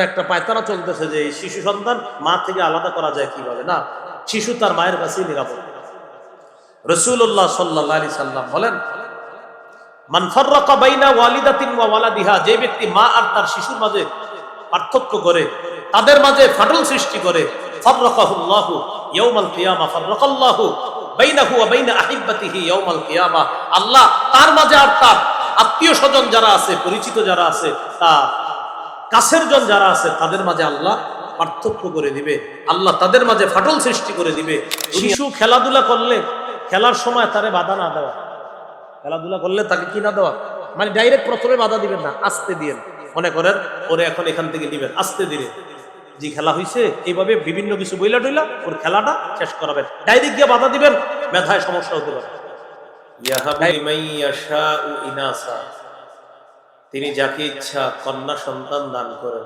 একটা পায়তারা চলতেছে যে এই শিশু সন্তান মা থেকে আলাদা করা যায় কিভাবে। না, শিশু তার মায়ের কাছেই নিরাপদ। রাসূলুল্লাহ সাল্লাল্লাহু আলাইহি সাল্লাম বলেন, মান ফাররাকা বাইনা ওয়ালিদাতিন ওয়া ওয়ালাদিহা, যে ব্যক্তি মা আর তার শিশুর মাঝে পার্থক্য করে, তাদের মাঝে ফাটল সৃষ্টি করে, ফাররাকাহুল্লাহু ইয়াউমাল কিয়ামা, ফাররাকাল্লাহু বাইনাহু ওয়া বাইনা আহিব্বাতিহি ইয়াউমাল কিয়ামা, আল্লাহ তার মাঝে আর তার আত্মীয় স্বজন যারা আছে, পরিচিত যারা আছে, তার কাছের জন যারা আছে, তাদের মাঝে আল্লাহ পার্থক্য করে দিবে, আল্লাহ তাদের মাঝে ফাটল সৃষ্টি করে দিবে। শিশু খেলাধুলা করলে খেলার সময় তারে বাধা না দেওয়া, খেলাধুলা করলে তাকে কি না দেওয়া, মানে ডাইরেক্ট প্রথমে বাধা দিবেন না, আস্তে দিয়েন। মনে করেন ওরে এখন এখান থেকে দিবেন, আস্তে দিলে যে খেলা হয়েছে এইভাবে বিভিন্ন কিছু বইলা টইলা ওর খেলাটা শেষ করাবেন। ডাইরেক্ট গিয়ে বাধা দিবেন, মেধায় সমস্যা হতে পারে। ইয়াহাবু লিমান ইয়াশাউ ইনাসা, তিনি যাকে ইচ্ছা কন্যা সন্তান দান করেন।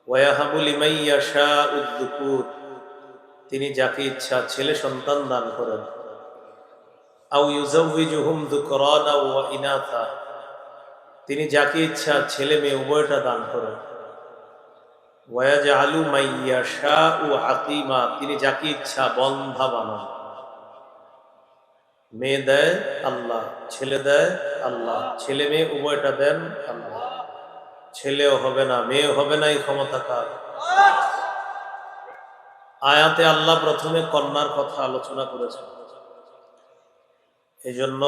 ওয়ায়াহাবু লিমান ইয়াশাউ যুকুর, তিনি যাকে ইচ্ছা ছেলে সন্তান দান করেন। আও ইউযাউযিজুহুম যুকরানা ওয়া ইনাসা, তিনি যাকে ইচ্ছা ছেলে মেয়ে উভয়টা দান করেন। ওয়ায়াজআলু মান ইয়াশাউ আকীমা, তিনি যাকে ইচ্ছা বন্ধা বানান। মেয়ে দেয় আল্লাহ, ছেলে দেয় আল্লাহ, ছেলে মেয়ে উভয়টা দেন আল্লাহ। ছেলেও হবে না মেয়েও হবে না, এই ক্ষমতা কার? আয়াতে আল্লাহ প্রথমে কন্যার কথা আলোচনা করেছেন। এই জন্য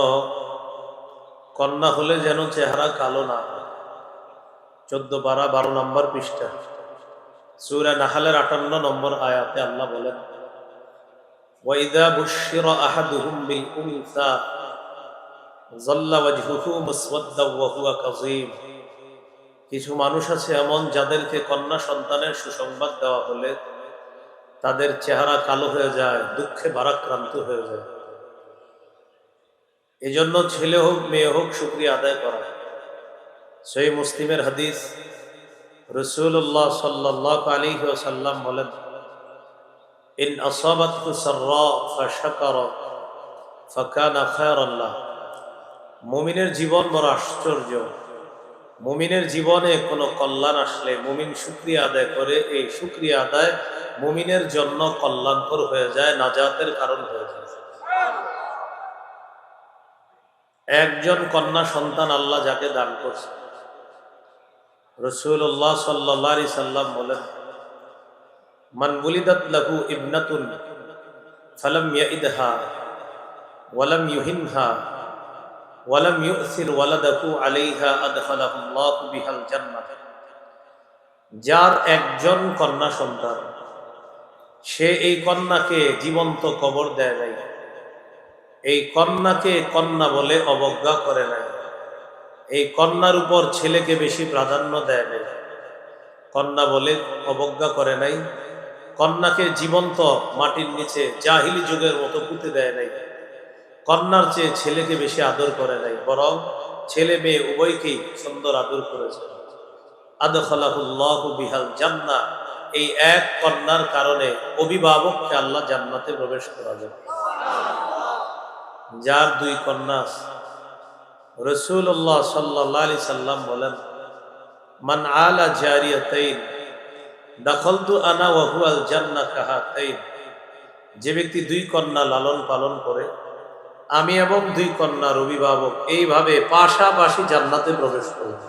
কন্যা হলে যেন চেহারা কালো না হয়। 14 পারা 12 নম্বর পৃষ্ঠা সূরা নাহলের 58 নম্বর আয়াতে আল্লাহ বলেন, ওয়াইদা বুশিরা আহাদুহুম বিল উনসা যাল্লা ওয়াজহুহু মুসওয়াদ্দান ওয়া হুয়া কাযীম, কিছু মানুষ আছে এমন যাদেরকে কন্যা সন্তানের সুসংবাদ দেওয়া হলে তাদের চেহারা কালো হয়ে যায়, দুঃখে ভারাক্রান্ত হয়ে যায়। এজন্য ছেলে হোক মেয়ে হোক শুকরিয়া আদায় করা। সহিহ মুসলিমের হাদিস, রাসূলুল্লাহ সাল্লাল্লাহু আলাইহি ওয়াসাল্লাম বলেন, ইন আসাবাতহু সাররা ফাশাকারা ফাকানা খায়রান লাহু, মুমিনের জীবন বড় আশ্চর্য। মুমিনের জীবনে কোনো কল্যাণ আসলে মুমিন শুকরিয়া আদায় করে, এই শুকরিয়া আদায় মুমিনের জন্য কল্যাণকর হয়ে যায়, নাজাতের কারণ হয়ে যায়। একজন কন্যা সন্তান আল্লাহ যাকে দান করছে, রাসূলুল্লাহ সাল্লাল্লাহু আলাইহি সাল্লাম বলেন, মান বুলিদাত লাহু ইবনাতুন ফালাম ইয়াইদহা ওয়ালাম ইউহিনহা ওয়ালাম ইউসির ওয়ালাদাহু আলাইহা আদখালাহুল্লাহু বিহাল জান্নাহ, যার একজন কন্যা সন্তান, সে এই কন্যাকে জীবন্ত কবর দেয় নাই, এই কন্যাকে কন্যা বলে অবজ্ঞা করে নাই, এই কন্যার উপর ছেলেকে বেশি প্রাধান্য দেয় নাই, কন্যা বলে অবজ্ঞা করে নাই, কন্যাকে জীবন্ত মাটির নিচে জাহিলি যুগের মতো পুঁতে দেয় নাই, কন্যার চেয়ে ছেলেকে বেশি আদর করে নাই, বরং ছেলে মেয়ে উভয়কেই সুন্দর আদর করেছে। আদখালাহুল্লাহু বিহাল জান্নাহ, এই এক কন্যার কারণে অভিভাবককে আল্লাহ জান্নাতে প্রবেশ করাবেন। যার 2 কন্যা, রাসূলুল্লাহ সাল্লাল্লাহু আলাইহি সাল্লাম বলেন, মান আলা জারিয়াতাইন দাখালতু আনা ওয়া হুয়াল জান্নাহ কাহাতাইন, যে ব্যক্তি 2 কন্যা লালন পালন করে, আমি এবং 2 কন্যার অভিভাবক এইভাবে পাশাপাশি জান্নাতে প্রবেশ করব।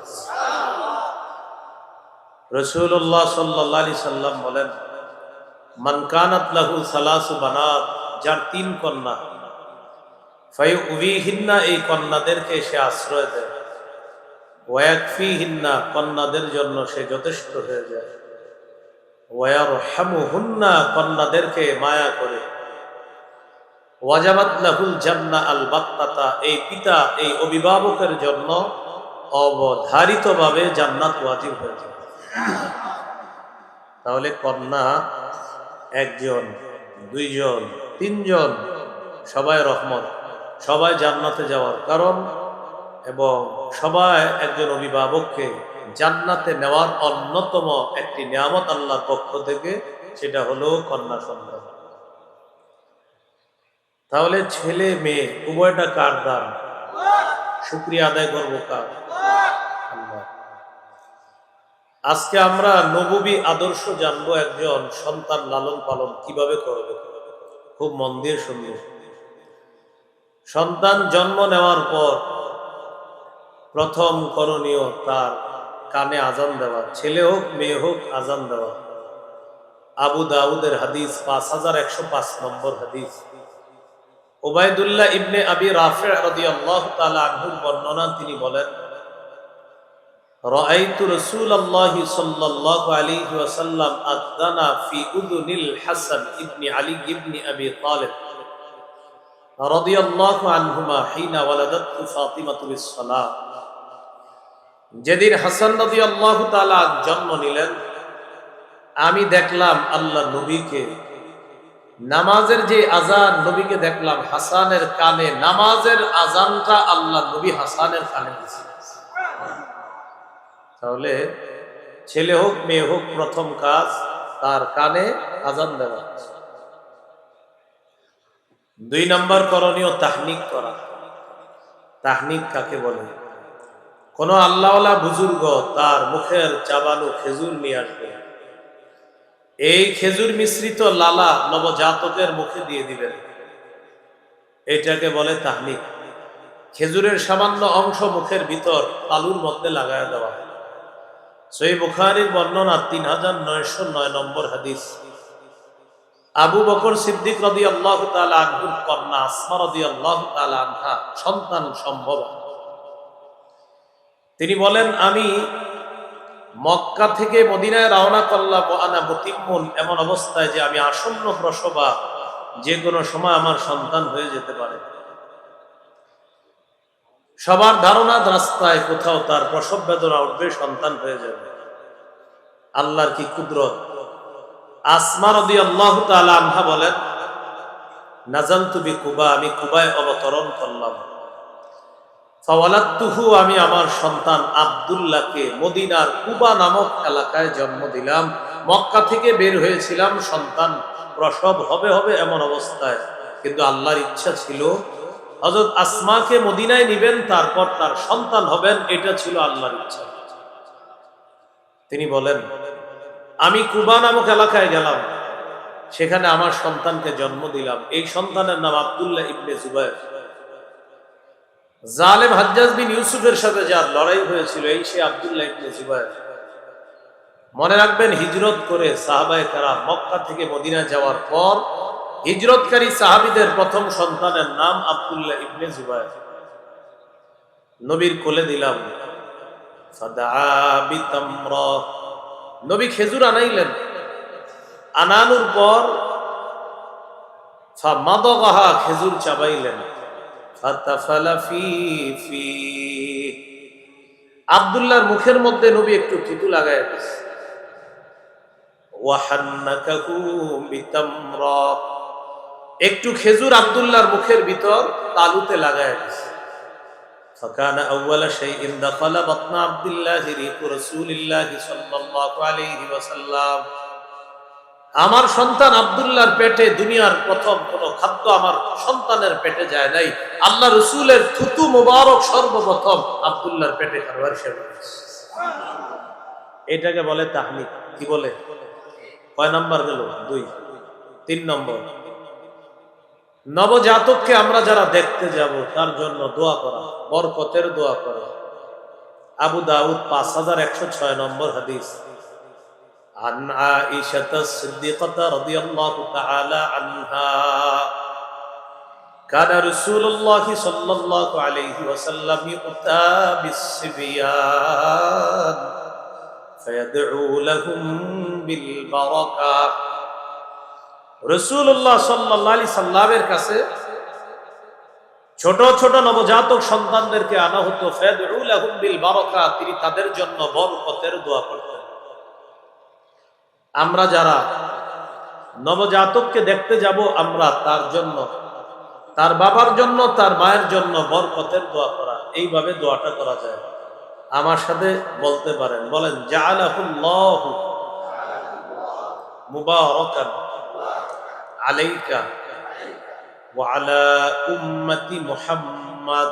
রাসূলুল্লাহ সাল্লাল্লাহু আলাইহি সাল্লাম বলেন, মান কানাত লাহু সালাসু বানাত, যার 3 কন্যা, ফায়ুবিহিন্না, এই কন্যাদেরকে সে আশ্রয় দেয়, ওয়ায়াকফিহিন্না, কন্যাদের জন্য সে যথেষ্ট হয়ে যায়, ওয়ায়ারহামুহুন্না, কন্যাদেরকে মায়া করে, ওয়াজাবাত লাহুল জান্নাহ আল বাত্তাতা, এই পিতা এই অভিভাবকের জন্য অবধারিতভাবে জান্নাত ওয়াজিব হয়ে যায়। তাহলে কন্যা 1 জন 2 জন 3 জন সবাই রহমত, সবাই জান্নাতে যাওয়ার কারণ, এবং সবাই একজন অভিভাবককে জান্নাতে নেওয়ার অন্যতম একটি নিয়ামত আল্লাহর পক্ষ থেকে, সেটা হলো কন্যা সন্তান। তাহলে ছেলে মেয়ে উভয়টা কার দান? শুকরিয়া আদায় করবো কার? আল্লাহ। আজকে আমরা নববী আদর্শ জানবো, একজন সন্তান লালন পালন কিভাবে করবে। খুব মন দিয়ে শুনবো। সন্তান জন্ম নেওয়ার পর প্রথম করণীয় তার কানে আজান দেওয়া, ছেলে হোক মেয়ে হোক আজান দেওয়া। আবু দাউদের হাদিস 5105 নম্বর হাদিস। উবাইদুল্লাহ ইবনে আবি রাফি রাদিয়াল্লাহু তাআলা আনহুর বর্ণনা, তিনি বলেন, রাআইতু রাসূলুল্লাহি সাল্লাল্লাহু আলাইহি ওয়াসাল্লাম আযানা ফি উযুনিল হাসান ইবনে আলী ইবনে আবি তালিব রাদিয়াল্লাহু আনহুমা হিনা ওয়ালাদাতহু ফাতিমাতু বিস-সালাহ। যেদিন হাসান রাদিয়াল্লাহু তাআলা জন্ম নিলেন, আমি দেখলাম আল্লাহ নবীকে নামাজের যে আজান, নবীকে দেখলাম হাসানের কানে নামাজের আজানটা আল্লাহ নবী হাসানের কানে দিয়েছেন। তাহলে ছেলে হোক মেয়ে হোক প্রথম কাজ তার কানে আজান দেওয়া। 2 নম্বর করণীয় তাহনিক করা। তাহনিক কাকে বলে? কোন আল্লাহওয়ালা বুজুর্গ তার মুখের চাবানো খেজুর নিয়ে আসবে, এই খেজুর মিশ্রিত লালা নবজাতকের মুখে দিয়ে দিবেন, এটাকে বলে তাহনিক। খেজুরের সামান্য অংশ মুখের ভিতর তালুর মধ্যে লাগায় দেওয়া। সহিহ বুখারীর বর্ণনা 3909 নম্বর হাদিস। আবু বকর সিদ্দিক রাদিয়াল্লাহু তাআলা আনহুর কন্যা আসমা রাদিয়াল্লাহু তাআলা আনহা সন্তান সম্ভব। তিনি বলেন, আমি মক্কা থেকে মদিনায় রওনা করলাম আনা মুতিম্মুন, এমন অবস্থায় যে আমি আসন্ন প্রসবা, যে কোনো সময় আমার সন্তান হয়ে যেতে পারে। সবার ধারণা রাস্তায় কোথাও তার প্রসব বেদনা উঠবে, সন্তান হয়ে যাবে। আল্লাহর কি কুদরত! আসমা রাদিয়াল্লাহু তাআলা আনহা বলেন, নাজালতু বিকুবা, আমি কুবায় অবতরণ করলাম। ফাওয়ালাদতুহু, আমি আমার সন্তান আব্দুল্লাহকে মদিনার কুবা নামক এলাকায় জন্ম দিলাম। মক্কা থেকে বের হয়েছিলাম, সন্তান প্রসব হবে হবে এমন অবস্থায়, কিন্তু আল্লাহর ইচ্ছা ছিল হযরত আসমাকে মদিনায় নিবেন, তারপর তার সন্তান হবেন, এটা ছিল আল্লাহর ইচ্ছা। তিনি বলেন, আমি কুবা নামক এলাকায় গেলাম, সেখানে আমার সন্তানকে জন্ম দিলাম। এই সন্তানের নাম আব্দুল্লাহ ইবনে জুবায়ের। জালেম হাজ্জাজ বিন ইউসুফের সাথে যার লড়াই হয়েছিল, এই সে আব্দুল্লাহ ইবনে জুবায়ের। মনে রাখবেন, হিজরত করে সাহাবায়ে কেরাম মক্কা থেকে মদিনায় যাওয়ার পর হিজরতকারী সাহাবীদের প্রথম সন্তানের নাম আব্দুল্লাহ ইবনে জুবায়ের। নবীর কোলে দিলাম, ফাদআ বিতামরা, নবী খেজুর আনাইলেন। আনানোর পর ফামাদাগাহা, খেজুর চাবাইলেন। ফাতাফালা ফি আব্দুল্লাহর মুখের মধ্যে নবী একটু থুতু লাগায় দিয়েছে। ওয়াহান্নাকাহু বিতামরা, একটু খেজুর আব্দুল্লাহর মুখের ভিতর তালুতে লাগায় দিয়েছে। ফাকানা আউওয়ালা শাইইন দাখালা বাতনা আব্দুল্লাহি রিকু রাসূলিল্লাহি সাল্লাল্লাহু আলাইহি ওয়াসাল্লাম, আমার সন্তান আব্দুল্লাহর পেটে দুনিয়ার প্রথম কোন খাদ্য আমার সন্তানের পেটে যায় নাই। আল্লাহ রাসূলের থুতু মোবারক সর্বপ্রথম আব্দুল্লাহর পেটে খাবার হিসেবে। এটাকে বলে তাহনিক। কি বলে? কয় নাম্বার গেল? 2। 3 নম্বর, নবজাতককে আমরা যারা দেখতে যাব তার জন্য দোয়া করা, বরকতের দোয়া করা। আবু দাউদ 5106 নম্বর হাদিস। عن عائشة الصديقة رضي الله تعالى عنها كان رسول الله صلى الله عليه وسلم يؤتى بالصبيان فيدعو لهم بالبركة। রাসূলুল্লাহ সাল্লাল্লাহু আলাইহি সাল্লামের কাছে ছোট ছোট নবজাতক সন্তানদেরকে আনা হতো। ফায়াদউ লাহুম বিল বারাকা, তিনি তাদের জন্য বরকতের দোয়া করতেন। আমরা যারা নবজাতককে দেখতে যাব, আমরা তার জন্য, তার বাবার জন্য, তার মায়ের জন্য বরকতের দোয়া করা। এইভাবে দোয়াটা করা যায়। আমার সাথে বলতে পারেন, বলেন, জাআলাহুল্লাহু মুবারাকান আলাইকা ওয়া আলা উম্মতি মুহাম্মাদ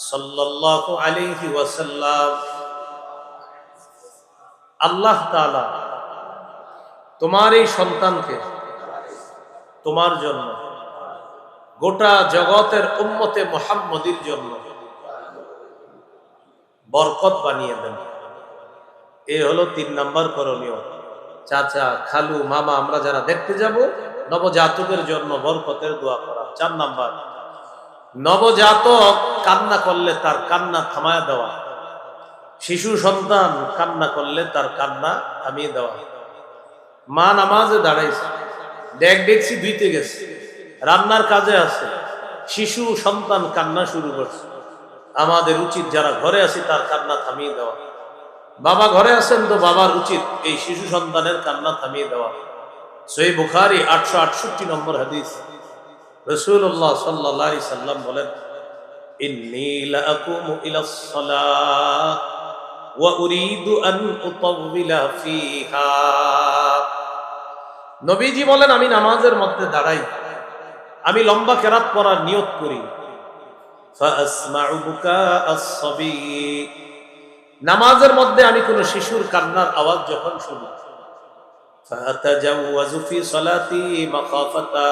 সাল্লাল্লাহু আলাইহি ওয়াসাল্লাম। আল্লাহ তাআলা তোমার এই সন্তানকে তোমার জন্য, গোটা জগতের উম্মতে মুহাম্মদীর জন্য বরকত বানিয়ে দেন। এই হলো 3 নাম্বার করণীয়। চাচা, খালু, মামা আমরা যারা দেখতে যাব, নবজাতকের জন্য বরকতের দোয়া করা। 4 নাম্বার, নবজাতক কান্না করলে তার কান্না থামায় দেওয়া। শিশু সন্তান কান্না করলে তার কান্না থামিয়ে দেওয়া। মা নামাজে দাঁড়াইছে, ডেকছি ধুইতে গেছে, রান্নার কাজে আছে, শিশু সন্তান কান্না শুরু করছে, আমাদের উচিত যারা ঘরে আছি তার কান্না থামিয়ে দেওয়া। বাবা ঘরে আছেন তো বাবার উচিত এই শিশু সন্তানের কান্না থামিয়ে দেওয়া। সহিহ বুখারী 868 নম্বর হাদিস, রাসূলুল্লাহ সাল্লাল্লাহু আলাইহি সাল্লাম বলেন, ইন্নী লাআকুমু ইলাস সালাহ ওয়া উরিদু আন উতাওবিলা ফিহা। নবীজি বলেন, আমি নামাজের মধ্যে দাঁড়াই, আমি লম্বা কেরাত পড়ার নিয়ত করি। ফাআসমাউ বুকাআস সাবী, নামাজের মধ্যে আমি কোন শিশুর কান্নার আওয়াজ যখন শুনি, ফাতাজাওয়াজু ফি সালাতি মাখাফাতা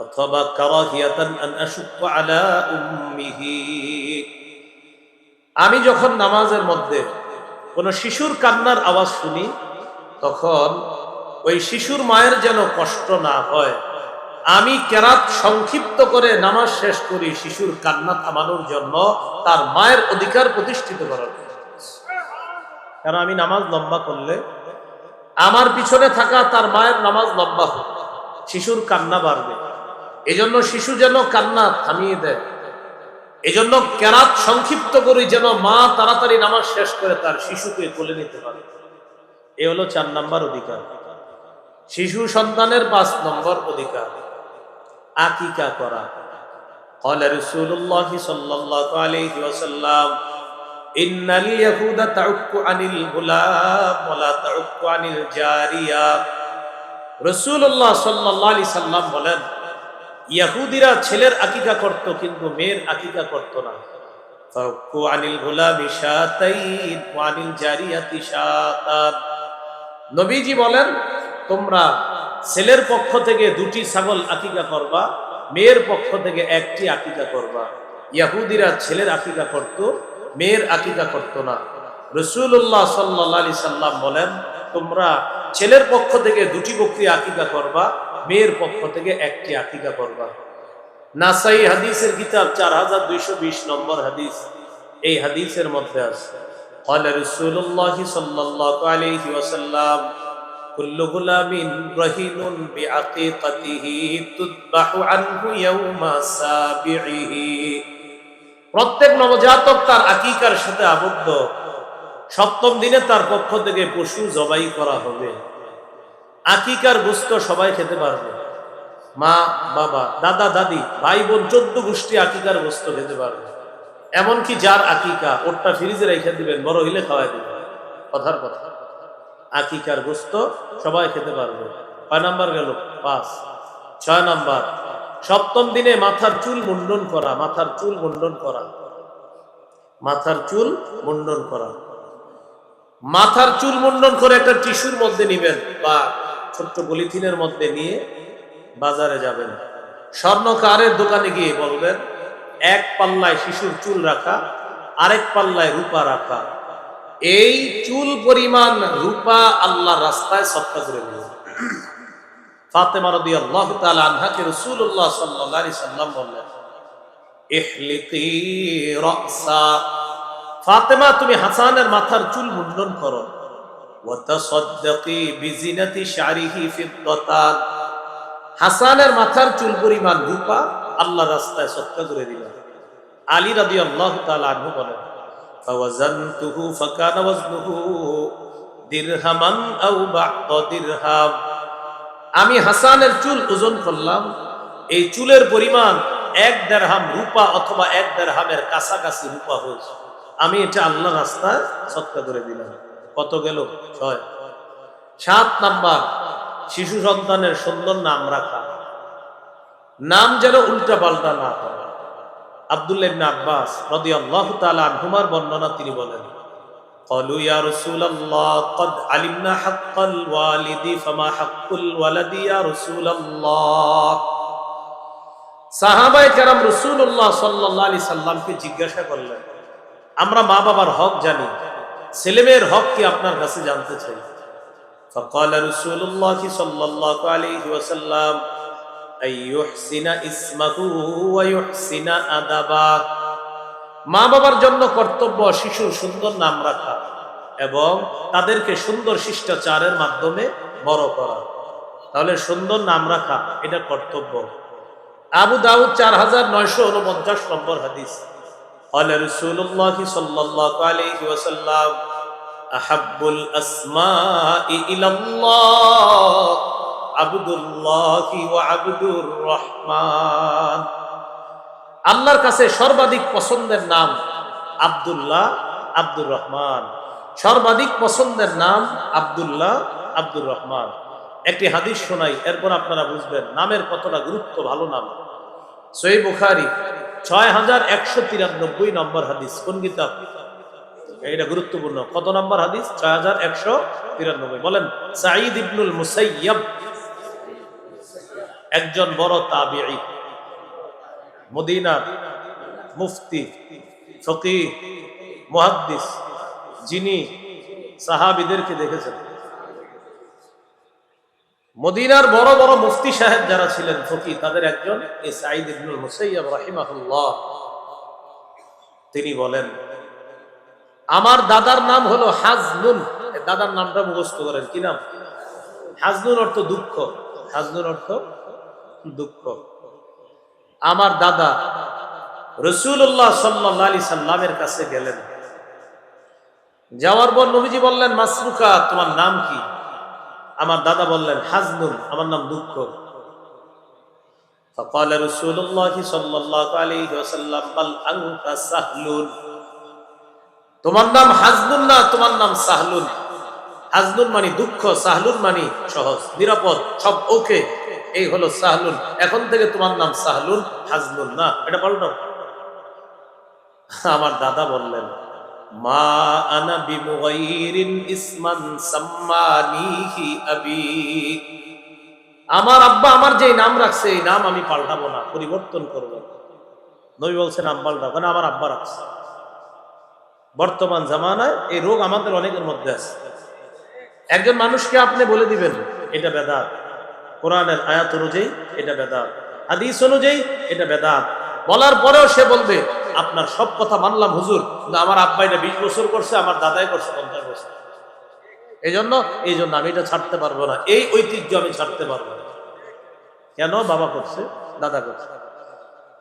অথবা কারাহিয়াতান আন আশুক্কা আলা উম্মিহি, আমি যখন নামাজের মধ্যে কোন শিশুর কান্নার আওয়াজ শুনি, তখন ওই শিশুর মায়ের যেন কষ্ট না হয়, আমি কেরাত সংক্ষিপ্ত করে নামাজ শেষ করি শিশুর কান্না থামানোর জন্য, তার মায়ের অধিকার প্রতিষ্ঠিত করার জন্য। কারণ আমি নামাজ লম্বা করলে আমার পিছনে থাকা তার মায়ের নামাজ লম্বা হোক, শিশুর কান্না বাড়বে। এজন্য শিশু যেন কান্না থামিয়ে দেয়, এজন্য কেরাত সংক্ষিপ্ত করি যেন মা তাড়াতাড়ি নামাজ শেষ করে তার শিশুকে কোলে নিতে পারে। এ হলো 4 নাম্বার অধিকার। শিশু সন্তানের 5 নম্বর অধিকার আকিকা করা। ক্বালা রাসূলুল্লাহ সাল্লাল্লাহু আলাইহি ওয়াসাল্লাম, ইন্নাল ইয়াহুদা তাউক্কু আনিল গুলাম ওয়া লা তাউক্কু আনিল জারিয়া। রাসূলুল্লাহ সাল্লাল্লাহু আলাইহি সাল্লাম বলেন, ইহুদিরা ছেলের আকিকা করত কিন্তু মেয়ের আকিকা করত না। তাউক্কু আনিল গুলামি শাতাইন ওয়া আনিল জারিয়াতি শাতান। নবীজি বলেন, তোমরা ছেলের পক্ষ থেকে 2টি ছাগল আকিকা করবা, মেয়ের পক্ষ থেকে 1টি আকিকা করবা। ইহুদিরা ছেলের আকিকা করত, মেয়ের আকিকা করত না। রাসূলুল্লাহ সাল্লাল্লাহু আলাইহি সাল্লাম বলেন, তোমরা ছেলের পক্ষ থেকে 2টি বকরি আকিকা করবা, মেয়ের পক্ষ থেকে 1টি আকিকা করবা। নাসাই হাদিসের কিতাব 4220 নম্বর হাদিস, এই হাদিসের মধ্যে আছে, ক্বালা রাসূলুল্লাহ সাল্লাল্লাহু আলাইহি ওয়াসাল্লাম, কুল্লু গুলামিন রাহিনুন বিআকিকাতিহি তুযবাহু আনহু ইয়াওমা সাবিহি। প্রত্যেক নবজাতক তার আকিকার সাথে আবদ্ধ, 7ম দিনে তার পক্ষ থেকে পশু জবাই করা হবে। আকিকার গোশত সবাই খেতে পারবে, মা বাবা দাদা দাদি ভাই বোন 14 গোষ্ঠী আকিকার গোশত খেতে পারবে। এমনকি যার আকিকা ওরটা ফ্রিজে রেখে দিবেন, বড় হইলে খাওয়াই দিবেন। কথার কথা, আকিকার গোশত সবাই খেতে পারবে। 5 নাম্বার গেল, 5। 6 নাম্বার, 7ম দিনে মাথার চুল মুন্ডন করা। মাথার চুল মুন্ডন করা, মাথার চুল মুন্ডন করা। মাথার চুল মুন্ডন করে একটা টিস্যুর মধ্যে নিবেন বা ছোট্ট পলিথিনের মধ্যে নিয়ে বাজারে যাবেন, স্বর্ণকারের দোকানে গিয়ে বলবেন, 1 পাল্লায় শিশুর চুল রাখা, আরেক পাল্লায় রূপা রাখা। এই চুল পরিমাণ রূপা আল্লাহ রাস্তায় সদকা করে দিলেন। ফাতেমা রাদিয়াল্লাহু তাআলা আনহাকে রাসূলুল্লাহ সাল্লাল্লাহু আলাইহি সাল্লাম বললেন, ইহলিকি রাসা, ফাতেমা তুমি হাসানের মাথার চুল মুন্ডন করো। ওয়া তাসাদদাকি বিজিনাতি শারিহি ফিদ্দাতান, হাসানের মাথার চুল পরিমাণ রূপা আল্লাহ রাস্তায় সদকা করে দিলেন। আলী রাদিয়াল্লাহু তাআলা আনহু বলেন, ফাওয়াজানতুহু ফাকানা ওয়াজনুহু দিরহামান আও বা'দা দিরহাম, আমি হাসানের চুল ওজন করলাম, এই চুলের পরিমাণ 1 দিরহাম রূপা অথবা 1 দিরহামের কাছাকাছি রূপা হয়েছে। আমি এটা আল্লাহ রাস্তায় সদকা করে দিলাম। কত গেল? 6। 7 নাম্বার, শিশু সন্তানের সুন্দর নাম রাখা, নাম যেন উল্টা পাল্টা না হয়। আব্দুল্লাহ ইবনে আব্বাস রাদিয়াল্লাহু তাআলা আনহুমার বর্ণনা, তিনি বলেন, قالوا يا رسول الله قد علمنا حق الوالد فما حق الولد يا رسول الله সাহাবায়ে কেরাম রাসূলুল্লাহ সাল্লাল্লাহু আলাইহি সাল্লামকে জিজ্ঞাসা করলেন, আমরা মা বাবার হক জানি, ছেলেমেয়ের হক কি আপনার কাছে জানতে চাই। فقال رسول الله صلى الله عليه وسلم أن يحسن اسمه ويحسن أدبه, মা বাবার জন্য কর্তব্য শিশুর সুন্দর নাম রাখা এবং তাদেরকে সুন্দর শিষ্টাচারের মাধ্যমে বড় করা। তাহলে সুন্দর নাম রাখা এটা কর্তব্য। আবু দাউদ 4949 নম্বর হাদিস, قال رسول الله صلى الله عليه وسلم أحب الأسماء إلى الله عبد الله وعبد الرحمن, আল্লাহর কাছে সর্বাধিক পছন্দের নাম আব্দুল্লাহ, আব্দুর রহমান। সর্বাধিক পছন্দের নাম আব্দুল্লাহ, আব্দুর রহমান। একটি হাদিস শোনাই, এরপর আপনারা বুঝবেন নামের কতটা গুরুত্ব। ভালো নাম। সহিহ বুখারী 6193 নম্বর হাদিস। কোন কিতাব? এটা গুরুত্বপূর্ণ। কত নম্বর হাদিস? 6193। বলেন, সাঈদ ইবনুল মুসাইয়্যিব একজন বড় তাবিঈ, মদিনার মুফতি, ফকিহ, মুহাদ্দিস, যিনি সাহাবীদেরকে দেখেছেন। মদিনার বড় বড় মুফতি সাহেব যারা ছিলেন, ফকিহ, তাদের একজন এই সাঈদ ইবনুল মুসাইয়্যিব রাহিমাহুল্লাহ। তিনি বলেন, আমার দাদার নাম হলো হাজনুন। দাদার নামটা মুখস্থ করেন। কি নাম? হাজনুন অর্থ দুঃখ। হাজনুন অর্থ দুঃখ। আমার দাদা রাসূলুল্লাহ সাল্লাল্লাহু আলাইহি সাল্লামের কাছে গেলেন। যাওয়ার পর নবীজি বললেন, মাসরুকা, তোমার নাম কি? আমার দাদা বললেন, হাজনুন, আমার নাম দুঃখ। فقال رسول الله صلى الله عليه وسلم بل أنت سهل, তোমার নাম হাজনুন না, তোমার নাম সাহলুন। হাজনুন মানে দুঃখ, সাহলুন মানে সহজ, নিরাপদ, সব ওকে। এই হলো সাহলুন। এখন থেকে তোমার নাম সাহলুন, হাজনুন না। এটা পাল্টাও। আমার দাদা বললেন, মা আনা বিমুগাইরিন ইসমান সাম্মানিহি আবি, আমার আব্বা আমার যে নাম রাখছে এই নাম আমি পাল্টাবো না, পরিবর্তন করবো না। নবী বলছে নাম পাল্টাবো, কারণ আমার আব্বা রাখছে। বর্তমান জামানায় এই রোগ আমাদের অনেকের মধ্যে আছে। একজন মানুষকে আপনি বলে দিবেন এটা বেদাত, কোরআনের আয়াত অনুযায়ী এটা বেদাত, হাদিস অনুযায়ী এটা বেদাত, বলার পরেও সে বলবে আপনার সব কথা মানলাম হুজুর, কিন্তু আমার আব্বা এটা 20 বছর করছে, আমার দাদাই করছে 50 বছর। এই জন্য আমি এটা ছাড়তে পারবো না, এই ঐতিহ্য আমি ছাড়তে পারবো না। কেন? বাবা করছে, দাদা করছে।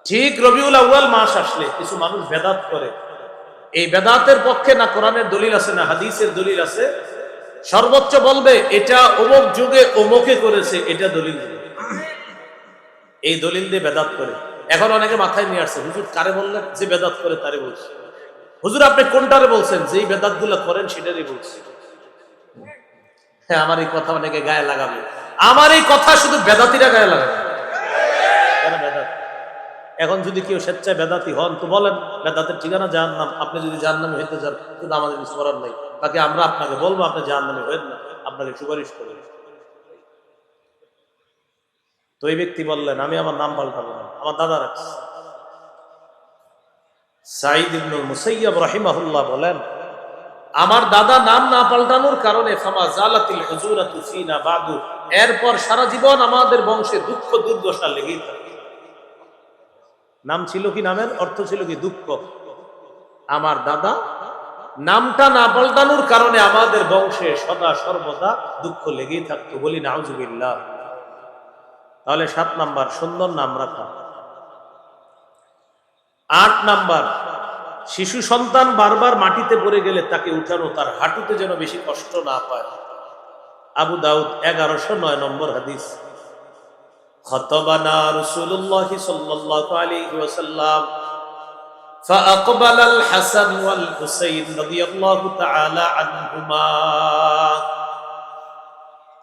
ঠিক রবিউল আউয়াল মাস আসলে কিছু মানুষ বেদাত করে। এই বেদাতের পক্ষে না কোরআনের দলিল আছে না হাদিসের দলিল আছে। সর্বোচ্চ বলবে এটা অমুক যুগে অমুকে করেছে, এটা দলিল দিবে। এই দলিল দিয়ে বেদাত করে। এখন অনেকে মাথায় নিয়ে আসছে, হুজুর কারে বললেন? যে বেদাত করে তারে বলছে। হুজুর আপনি কোনটারে বলছেন? যেই বেদাত গুলা করেন সেটারই বলছে। হ্যাঁ, আমার এই কথা অনেকে গায়ে লাগাবে। আমার এই কথা শুধু বেদাতিরা গায়ে লাগাবে। বেদাত। এখন যদি কেউ স্বেচ্ছায় বেদাতি হন তো বলেন, বেদাতের ঠিকানা জাহান্নাম। আপনি যদি জাহান্নামে হইতে চান কিন্তু আমাদের কিছু করার নাই। বাকি আমরা আপনাকে বলবো আপনি জাহান্নামে হইেন না, আপনাকে সুপারিশ করি। তো এই ব্যক্তি বললেন, আমি আমার নাম পাল্টাবো না, আমার দাদা রাখছে। সাঈদ ইবনুল মুসাইয়্যিব রাহিমাহুল্লাহ বলেন, আমার দাদা নাম না পাল্টানোর কারণে ফামা জালাতিল হুজুরাতু ফিনা বাদু, এরপর সারা জীবন আমাদের বংশে দুঃখ দুর্দশা লেগেই থাকে। নাম ছিল কি? নামের অর্থ ছিল কি? দুঃখ। আমার দাদা নামটা না পাল্টানোর কারণে আমাদের বংশে সদা সর্বদা দুঃখ লেগেই থাকতো। বলি নাউজুবিল্লাহ। তাহলে 7 নাম্বার, সুন্দর নাম রাখা। 8 নাম্বার, শিশু সন্তান বারবার মাটিতে পড়ে গেলে তাকে উঠানো, তার হাঁটুতে যেন বেশি কষ্ট না পায়। আবু দাউদ 1109 নম্বর হাদিস। খতবানা রাসূলুল্লাহ সাল্লাল্লাহু আলাইহি ওয়াসাল্লাম فأقبل الحسن والحسين رضي الله تعالى عنهما।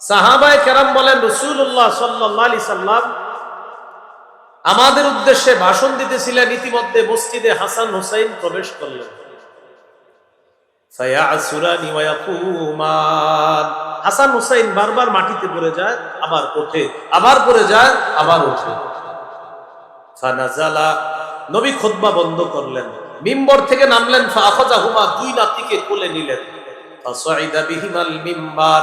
সাহাবায়ে কেরাম বলেন, রাসূলুল্লাহ সাল্লাল্লাহু আলাইহি সাল্লাম আমাদের উদ্দেশ্যে ভাষণ দিতেছিলেন, ইতিমধ্যে মসজিদে হাসান হুসাইন প্রবেশ করলেন। ফায়াসুরানি ওয়া ইয়াকুমান। হাসান হুসাইন বারবার মাটিতে পড়ে যায়, আবার ওঠে, আবার পড়ে যায়, আবার ওঠে। ফানাজালা, নবী খুতবা বন্ধ করলেন, মিম্বর থেকে নামলেন। ফাআখাযাহুমা, দুই নাতিকে কোলে নিলেন। ফাসাইদা বিহিমাল মিম্বার,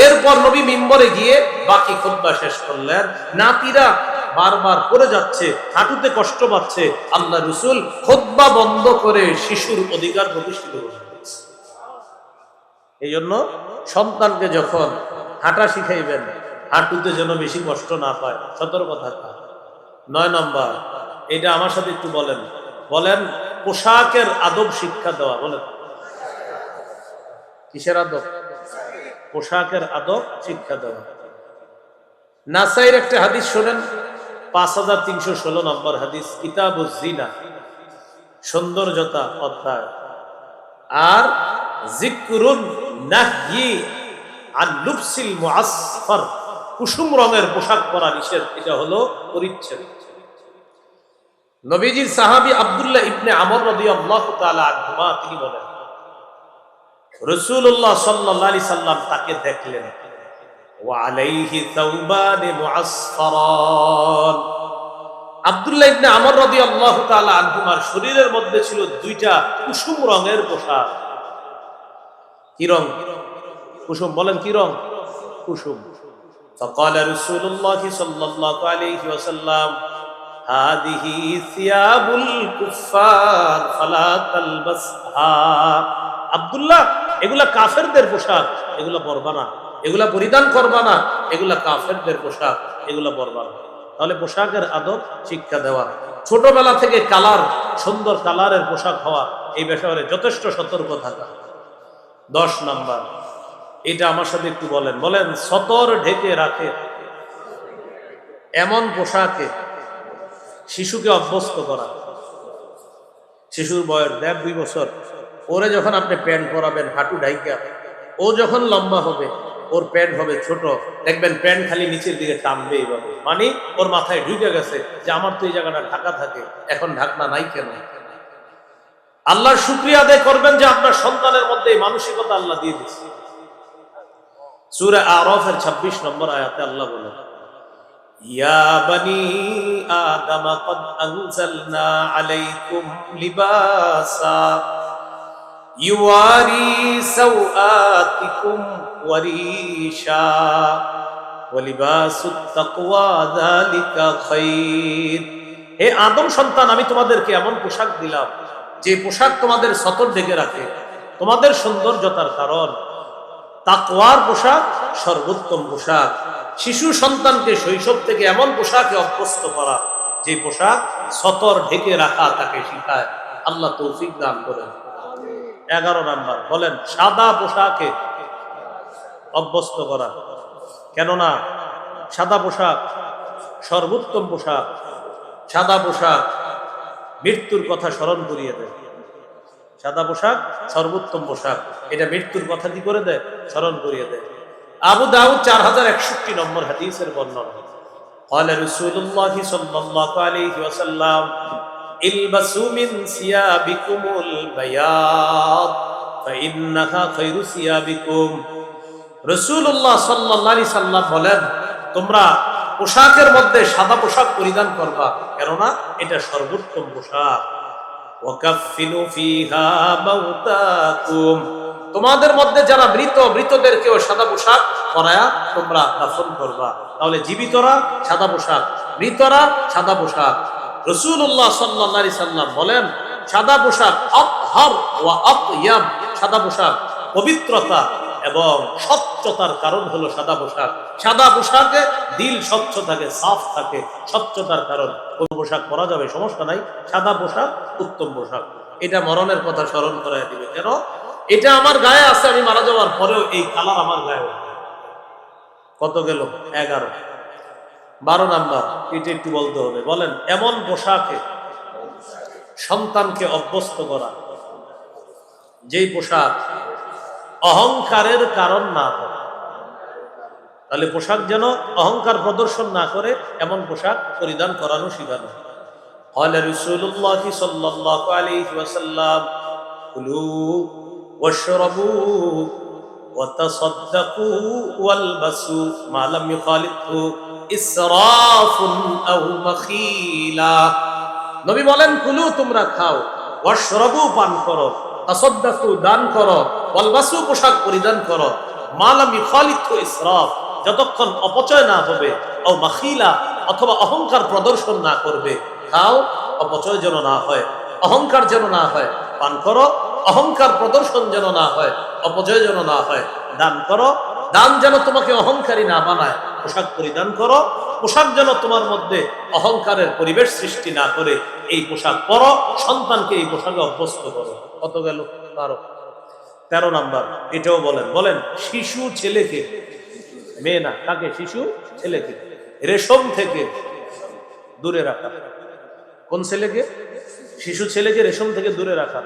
এরপর নবী মিম্বরে গিয়ে বাকি খুতবা শেষ করলেন। নাতিরা বারবার পড়ে যাচ্ছে, হাঁটুতে কষ্ট পাচ্ছে। আল্লাহ রাসূল খুতবা বন্ধ করে শিশুর অধিকার প্রতিষ্ঠিত করলেন। এই জন্য সন্তানকে যখন হাঁটা শিখাইবেন, হাঁটুতে যেন বেশি কষ্ট না পায়, সতর্ক থাকা। 9 নম্বর, এটা আমার সাথে একটু বলেন, বলেন পোশাকের আদব শিক্ষা দেওয়া। বলেন কিসের আদব? পোশাকের আদব শিক্ষা দেওয়া। নাসাইর একটা হাদিস শোনেন, 5316 নম্বর হাদিস, কিতাবুজ জিনা, সৌন্দর্যতা অধ্যায়। আর যিকরুন নাহয়ি আন লুবসিল মুআসফার, কুসুম রঙের পোশাক পরা নিষেধ, এটা হলো পরিচ্ছেদ। নবীজির সাহাবী আব্দুল্লাহ ইবনে আমর রাদিয়াল্লাহু তাআলা আনহুমা তিনি বলেন, রাসূলুল্লাহ সাল্লাল্লাহু আলাইহি সাল্লাম তাকে দেখলেন, ওয়া আলাইহি তাওবান মুআসফারান। আব্দুল্লাহ ইবনে আমর রাদিয়াল্লাহু তাআলা আনহুমার শরীরের মধ্যে ছিল দুইটা কুসুম রঙের পোশাক। কি রং? কুসুম। বলেন কি রং? কুসুম। فقال رسول الله صلى الله عليه وسلم هذه ثياب الكفار فلا تلبسها। আব্দুল্লাহ, এগুলা কাফেরদের পোশাক, এগুলা পরবা না, এগুলা পরিধান করবা না, এগুলা কাফেরদের পোশাক, এগুলা পরবা না। তাহলে পোশাকের আদব শিক্ষা দেওয়া, ছোটবেলা থেকে কালার, সুন্দর কালারের পোশাক হওয়া, এই বিষয়ে যথেষ্ট সতর্ক থাকা। 10 নাম্বার, এটা আমার সাথে একটু বলেন, বলেন সতর ঢেকে রাখে এমন পোশাকে শিশুকে অভ্যস্ত করা। শিশুর বয়স 1.5-2 বছর, ওরে যখন আপনি প্যান্ট পরাবেন হাঁটু ঢাইকা, ও যখন লম্বা হবে ওর প্যান্ট হবে ছোট, দেখবেন প্যান্ট খালি নিচের দিকে টানবে এইভাবে, মানে ওর মাথায় ঢুকে গেছে যে আমার তো এই জায়গাটা ঢাকা থাকে, এখন ঢাকনা নাই কেন। আল্লাহর শুকরিয়া আদায় করবেন যে আপনার সন্তানের মধ্যে এই মানসিকতা আল্লাহ দিয়ে দিয়েছে। সূরা আরাফের 26 নম্বর আয়াতে আল্লাহ বলেন, ইয়া বানি আদম ক্বাদ আনজালনা আলাইকুম লিবাসা ইউয়ারি সাওআতিকুম ওয়া রিশা ওয়া লিবাসুত তাকওয়া যালিকা খায়র। হে আদম সন্তান, আমি তোমাদেরকে এমন পোশাক দিলাম যে পোশাক তোমাদের সতর ঢেকে রাখে, তোমাদের সৌন্দর্যতার কারণ। তাকওয়ার পোশাক সর্বোত্তম পোশাক। শিশু সন্তানকে শৈশব থেকে এমন পোশাকে অভ্যস্ত করা যে পোশাক সতর ঢেকে রাখা তাকে শিখায়। আল্লাহ তৌফিক দান করেন। 11 নাম্বার, বলেন সাদা পোশাকে অভ্যস্ত করা। কেননা সাদা পোশাক সর্বোত্তম পোশাক। সাদা পোশাক মৃত্যুর কথা স্মরণ করিয়ে দেয়। সাদা পোশাক সর্বোত্তম পোশাক, এটা মৃত্যুর কথা কি করে দেয়? স্মরণ করিয়ে দেয়। আবু দাউদ 4061 নম্বর হাদিসের বর্ণনা, قال رسول الله صلى الله عليه وسلم البسوا من ثيابكم البياض فإنها خير ثيابكم। রাসূলুল্লাহ সাল্লাল্লাহু আলাইহি সাল্লাম বলেন, তোমরা পোশাকের মধ্যে সাদা পোশাক পরিধান করবা, কেননা এটা সর্বোত্তম পোশাক। ওয়াকাফিনু ফিহা মাউতাকুম, তোমাদের মধ্যে যারা মৃত, মৃতদেরকেও সাদা পোশাক পরায়া তোমরা দাফন করবা। তাহলে জীবিতরা সাদা পোশাক, মৃতরা সাদা পোশাক। রাসূলুল্লাহ সাল্লাল্লাহু আলাইহি সাল্লাম বলেন, সাদা পোশাক আতহার ওয়া আতয়াব, সাদা পোশাক পবিত্রতা এবং স্বচ্ছতার কারণ হলো সাদা পোশাক। সাদা পোশাকে দিল স্বচ্ছ থাকে, সাফ থাকে, স্বচ্ছতার কারণ। কোন পোশাক পরা যাবে, সমস্যা নাই, সাদা পোশাক উত্তম পোশাক। এটা মরণের কথা স্মরণ করায় দিবে। কেন? এটা আমার গায়ে আছে, আমি মারা যাওয়ার পরেও এই কালার আমার গায়ে। কত গেল? 11। 12 নাম্বার, এটা একটু বলতে হবে, বলেন এমন পোশাকে সন্তানকে অভ্যস্ত করা যেই পোশাক অহংকারের কারণ না হয়। তাহলে পোশাক যেন অহংকার প্রদর্শন না করে এমন পোশাক পরিধান করানো শিখানো। قال رسول الله صلى الله عليه وسلم كلوا ওয়াশরাবু ওয়া তাসাদ্দাকু ওয়ালবাসু মা লাম ইখালিতহু ইসরাফুন আও মাখিলা। নবী বলেন, কুলু তোমরা খাও, ওয়াশরাবু পান করো, তাসাদ্দাকু দান করো, ওয়ালবাসু পোশাক পরিধান করো, মা লাম ইখালিতহু ইসরাফ যতক্ষণ অপচয় না হবে, ও মাখিলা অথবা অহংকার প্রদর্শন না করবে। খাও, অপচয় যেন না হয়, অহংকার যেন না হয়। পান করো, অহংকার প্রদর্শন যেন না হয়, অপচয় যেন না হয়। দান করো, দান যেন তোমাকে অহংকারী না বানায়। পোশাক পরিধান করো, পোশাক যেন তোমার মধ্যে অহংকারের পরিবেশ সৃষ্টি না করে। এই পোশাক পরো, সন্তানকে এই পোশাকে অভ্যস্ত করো। কত গেল? 12। 13 নাম্বার, এটাও বলেন। বলেন, শিশু ছেলেকে, মেয়ে না, কাকে? শিশু ছেলেকে রেশম থেকে দূরে রাখা। কোন ছেলেকে? শিশু ছেলেকে রেশম থেকে দূরে রাখা।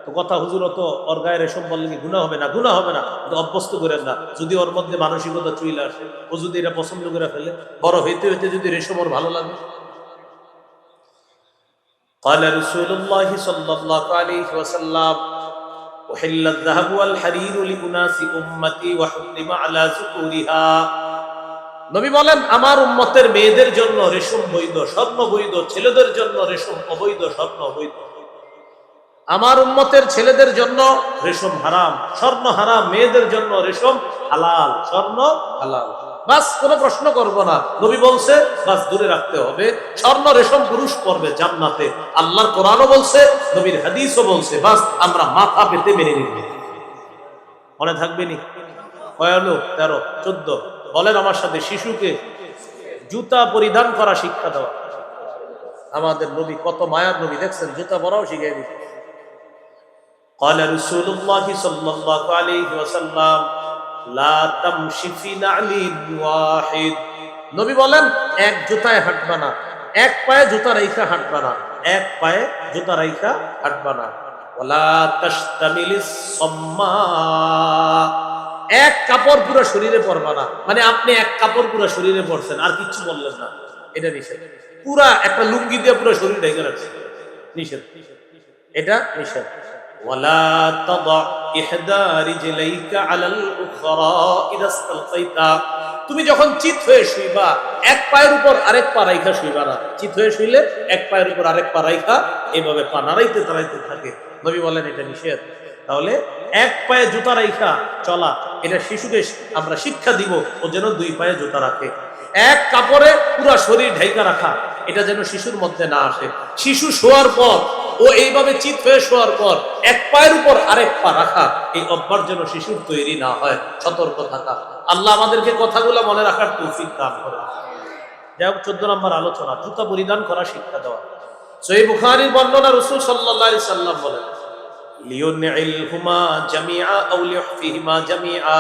তো কথা, হুজুর তো ওর গায়ে রেশম বললে কি গুনাহ হবে না? গুনাহ হবে না, অভ্যস্ত করেন না। যদি ওর মধ্যে মানসিকতা চলে আসে, ও যদি এটা পছন্দ করে ফেলে, বড় হইতে হইতে যদি রেশম ওর ভালো লাগে। قال رسول الله صلى الله عليه وسلم وحل الذهب والحرير لأناس أمتي وحرم على ذكورها। নবী বলেন, আমার উম্মতের মেয়েদের জন্য রেশম বৈধ, স্বর্ণ বৈধ, ছেলেদের জন্য রেশম অবৈধ, স্বর্ণ অবৈধ। আমার উম্মতের ছেলেদের জন্য রেশম হারাম, স্বর্ণ হারাম, মেয়েদের জন্য রেশম হালাল, স্বর্ণ হালাল। বাস, কোনো প্রশ্ন করব না। নবী বলছে, বাস দূরে রাখতে হবে। স্বর্ণ রেশম পুরুষ পরবে জান্নাতে, আল্লাহর কোরআনও বলছে, নবীর হাদিসও বলছে। বাস আমরা মাথা পেতে মেনে নিব। মনে থাকবে নি? কয় হলো? 13, 14। বলেন আমার সাথে, শিশুকে জুতা পরিধান করা শিক্ষা দেওয়া। আমাদের নবী কত মায়ার নবী, দেখছেন, জুতা পরাও শিখিয়ে দিচ্ছে। قال رسول الله صلى الله عليه وسلم لا تمشي في نعل واحد। নবী বলেন, এক জুতায় হাঁটবা না, এক পায়ে জুতা রাইখা হাঁটবা না, এক পায়ে জুতা রাইখা হাঁটবা না। ওয়ালা তাশতামিলিস সাম্মা, এক কাপড় পুরো শরীরে পরবা না। মানে আপনি এক কাপড় পুরো শরীরে পরছেন, আর কিছু বললেন না, এটা নিষেধ। পুরা একটা লুঙ্গি দিয়ে পুরো শরীর ঢেকে রাখছেন, নিষেধ, এটা নিষেধ। ওয়ালা তাদা ইহদা রিজলাইকা আলাল উখরা ইদা ইসতালকাইতা। তুমি যখন চিত হয়ে শুইবা, এক পায়ের উপর আরেক পা রাইখা শুইবা না। চিত হয়ে শুইলে এক পায়ের উপর আরেক পা রাইখা এইভাবে পা নাড়াইতে তাড়াইতে থাকে। নবী বলেন, এটা নিষেধ। তাহলে এক পায়ে জুতা রাইখা চলা, এটা শিশুকে আমরা শিক্ষা দিব, ও যেন দুই পায়ে জুতা রাখে। এক কাপড়ে পুরা শরীর ঢাইকা রাখা, এটা যেন শিশুর মধ্যে না আসে। শিশু শোয়ার পর ও এইভাবে চিত হয়ে শোয়ার পর এক পায়ের উপর আরেক পা রাখা, এই অভ্যাস যেন শিশুর তৈরি না হয়, সতর্ক থাকা। আল্লাহ আমাদেরকে কথাগুলো মনে রাখার তৌফিক দান করেন। যাই হোক, 14 নম্বর আলোচনা, জুতা পরিধান করা শিক্ষা দেওয়া। সহিহ বুখারীর বর্ণনা, রাসূল সাল্লাল্লাহু আলাইহি সাল্লাম বলেন, লিউনইলহুমা জামিআ আও লিউহফিহিমা জামিআ।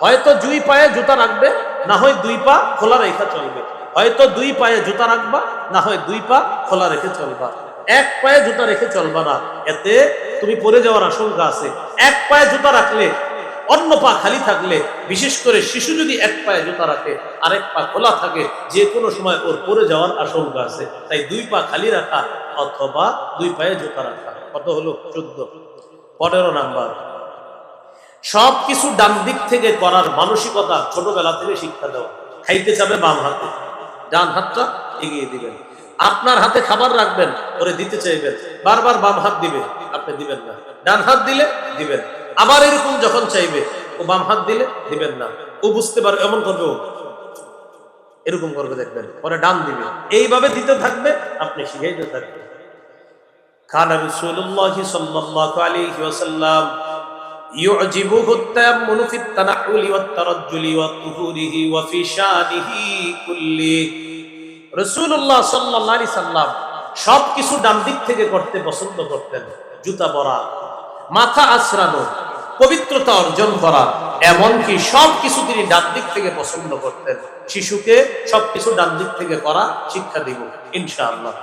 হয়তো দুই পায়ে জুতা রাখবে, না হয় দুই পা খোলা রেখে চলবে। হয়তো দুই পায়ে জুতা রাখবা, না হয় দুই পা খোলা রেখে চলবা। এক পায়ে জুতা রেখে চলবা না, এতে তুমি পড়ে যাওয়ার আশঙ্কা আছে। এক পায়ে জুতা রাখলে, অন্য পা খালি থাকলে, বিশেষ করে শিশু যদি এক পায়ে জুতা রাখে, আরেক পা খোলা থাকে, যে কোনো সময় ওর পড়ে যাওয়ার আশঙ্কা আছে। তাই দুই পা খালি রাখা অথবা দুই পায়ে জুতা রাখা। কত হলো? 14। 15 নাম্বার, সব কিছু ডান দিক থেকে করার মানসিকতা ছোটবেলা থেকে শিক্ষা দেওয়া। খাইতে চাবে বাম হাতে, ডান হাতটা এগিয়ে দিবেন। আপনার হাতে খাবার রাখবেন, ওরে দিতে চাইবেন, বারবার বাম হাত দিবে, আপনি দিবেন না। ডান হাত দিলে দিবেন। আবার এরকম যখন চাইবে, ও বাম হাত দিলে দিবেন না। ও বুঝতে পারবে, এমন করবে, ও এরকম করবে, দেখবেন পরে ডান দিবে। এইভাবে দিতে থাকবে, আপনি শিখাইতে থাকবেন। কানা রাসূলুল্লাহ সাল্লাল্লাহু আলাইহি ওয়াসাল্লাম يعجبه التأمل في التنعل والترجل وطهوره وفي شانه كله। রাসূলুল্লাহ সাল্লাল্লাহু আলাইহি সাল্লাম সবকিছু ডান দিক থেকে করতে পছন্দ করতেন। জুতা পরা, মাথা আছড়ানো, পবিত্রতা অর্জন করা, এমনকি সবকিছু তিনি ডান দিক থেকে পছন্দ করতেন। শিশুকে সবকিছু ডান দিক থেকে করা শিক্ষা দিব ইনশাআল্লাহ।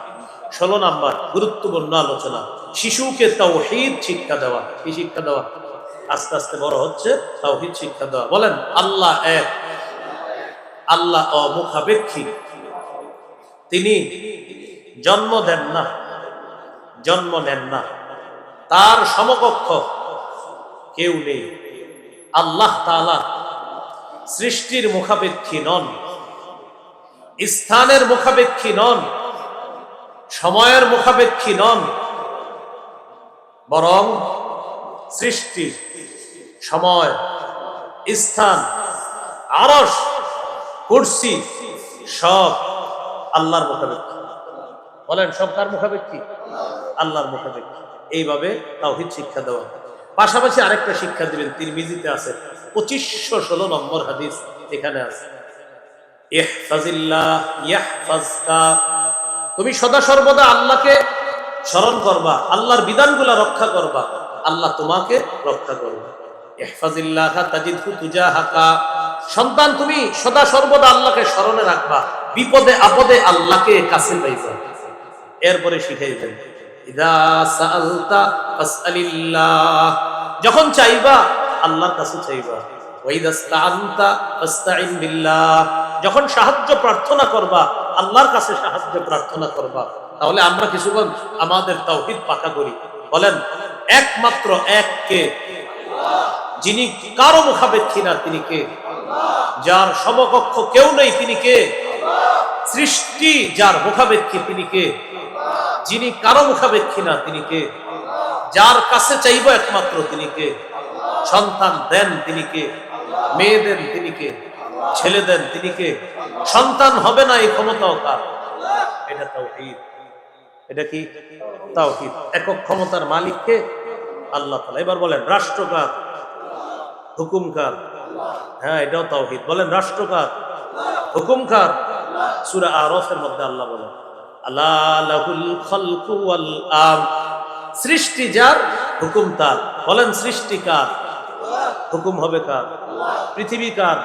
16 নাম্বার গুরুত্বপূর্ণ আলোচনা, শিশুকে তাওহীদ শিক্ষা দেওয়া। কি শিক্ষা দেওয়া? আস্তে আস্তে বড় হচ্ছে, তাওহীদ শিক্ষা দেওয়া। বলেন, আল্লাহ এক, আল্লাহ অমুখাপেক্ষী, তিনি জন্ম দেন না, জন্ম নেন না, তার সমকক্ষ কেউ নেই। আল্লাহ তাআলা সৃষ্টির মুখাপেক্ষী নন, স্থানের মুখাপেক্ষী নন, সময়ের মুখাপেক্ষী নন, বরং সৃষ্টি, সময়, স্থান, আরশ, কুরসি সব আল্লাহর মুখাপেক্ষী। বলেন সব কার মুখাপেক্ষী? আল্লাহর মুখাপেক্ষী। এইভাবে তাওহীদ শিক্ষা দেওয়া। পাশাপাশি আরেকটা শিক্ষা দিলেন, তিরমিজিতে আছে 2516 নম্বর হাদিস, এখানে আছে ইহফাজিল্লাহ ইয়াহফাজকা। তুমি সদা সর্বদা আল্লাহকে স্মরণ করবা, আল্লাহর বিধানগুলা রক্ষা করবা, আল্লাহ তোমাকে রক্ষা করবে। ইহফাজিল্লাহ তাজিদহু তুজাহাকা। সন্তান তুমি সদা সর্বদা আল্লাহকে স্মরণে রাখবা, বিপদে আপদে আল্লাহকে কাছে পাইবা। এরপরে শিখাইবেন ইযা সাআলতা ফাসআলিল্লাহ। যখন চাইবা আল্লাহর কাছে চাইবা। ওয়া ইযা ইসতাআনতা ফাসতাইন বিল্লাহ। যখন সাহায্য প্রার্থনা করবা আল্লাহর কাছে সাহায্য প্রার্থনা করবা। তাহলে আমরা কিছুক্ষণ আমাদের তাওহীদ পাকা করি। বলেন একমাত্র এককে, যিনি কারো মুখাপেক্ষী না, তিনি কে? যার সমকক্ষ কেউ নেই, তিনি কে? সৃষ্টি যার মুখাপেক্ষী, তিনি কে? যিনি কারো মুখাপেক্ষী না, তিনি কে? যার কাছে চাইব একমাত্র, তিনি কে? সন্তান দেন, তিনি কে? মেয়ে দেন, তিনি কে? ছেলে দেন, তিনি কে? সন্তান হবে না এই ক্ষমতাও কার? এটা তাওহীদ। এটা কি? তাওহীদ। একক ক্ষমতার মালিক কে? আল্লাহ তাআলা। এবার বলেন রাষ্ট্র কার? হুকুম কার? হ্যাঁ, এটাও তাওহীদ। বলেন রাষ্ট্র কার? হুকুম কার? সূরা আরাফের মধ্যে আল্লাহ বলেন আলা লাহুল খালকু ওয়াল আমর। সৃষ্টি যার, হুকুম তার। বলেন সৃষ্টি কার? হুকুম হবে কার? পৃথিবী কার?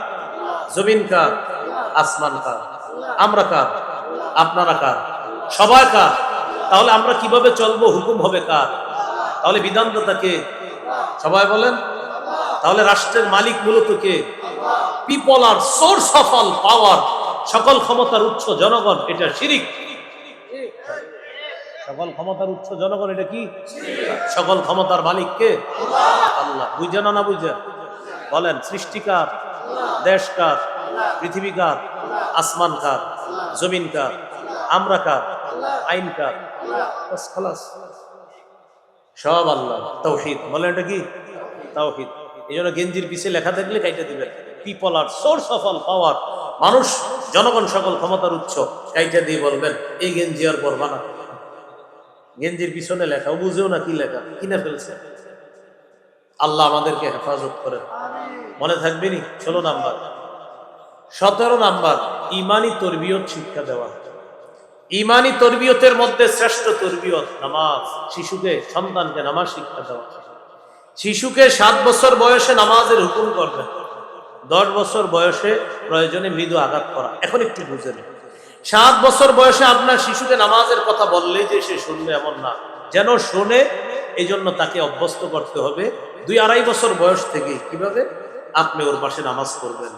জমিন কার? আসমান কার? আমরা কার? আপনারা কার? সবাই কার? তাহলে আমরা কিভাবে চলবো? হুকুম হবে কার? তাহলে বিধানদাতা কে? সবাই বলেন। তাহলে রাষ্ট্রের মালিক মূলত কে? People R source of all power. সকল ক্ষমতার উৎস জনগণ, এটা শিরিক। সকল ক্ষমতার উৎস জনগণ, এটা কি? সকল ক্ষমতার মালিক কে? আল্লাহ। বুঝা না বুঝা? বলেন সৃষ্টি কার? দেশ কার? পৃথিবী কার? আসমান কার? জমিন কার? আমরা কার? আইন কার? বাস খালাস, সব আল্লাহ। তাওহীদ। বলেন এটা কি? তাওহীদ। এই জন্য গেঞ্জির পিছে লেখা থাকলে কাইটা দিবেন people R source of all power. মানুষ, জনগণ সকল ক্ষমতার উৎস। কাইটা দিয়ে বলবেন এই গেঞ্জি আর পরবা না। গেঞ্জির পিছনে লেখা, ও বুঝেও না কি লেখা, কিনে ফেলছে। আল্লাহ আমাদেরকে হেফাজত করেন। মনে থাকবে নি? 16 নাম্বার। 17 নাম্বার ইমানি তরবিয়ত শিক্ষা দেওয়া। ইমানি তরবিয়তের মধ্যে শ্রেষ্ঠ তরবিয়ত নামাজ। শিশুকে, সন্তানকে নামাজ শিক্ষা দেওয়া। শিশুকে 7 বছর বয়সে নামাজের হুকুম করবেন। 10 বছর বয়সে প্রয়োজনে মৃদু আঘাত করা। এখন একটু বুঝেন, 7 বছর বয়সে আপনার শিশুকে নামাজের কথা বললেই যে সে শুনবে এমন না। যেন শোনে, এই জন্য তাকে অভ্যস্ত করতে হবে 2-2.5 বছর বয়স থেকে। কিভাবে? আপনি ওর পাশে নামাজ পড়বেন।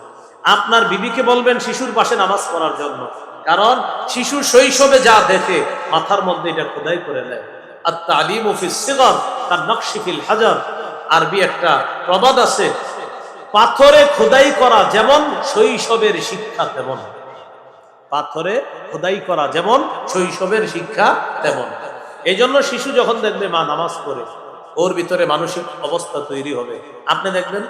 আপনার বিবিকে বলবেন শিশুর পাশে নামাজ পড়ার জন্য। কারণ শিশু শৈশবে যা দেখে মাথার মধ্যে এটা খোদাই করে নেয়। আত-তালিমু ফিস সিগর কান-নকশি ফিল হাজার। আরবি একটা প্রবাদ আছে, পাথরে খোদাই করা যেমন শৈশবের শিক্ষা তেমন। পাথরে খোদাই করা যেমন শৈশবের শিক্ষা তেমন। এই জন্য শিশু যখন দেখবে মা নামাজ পড়ে, ওর ভিতরে মানসিক অবস্থা তৈরি হবে। আপনি দেখবেন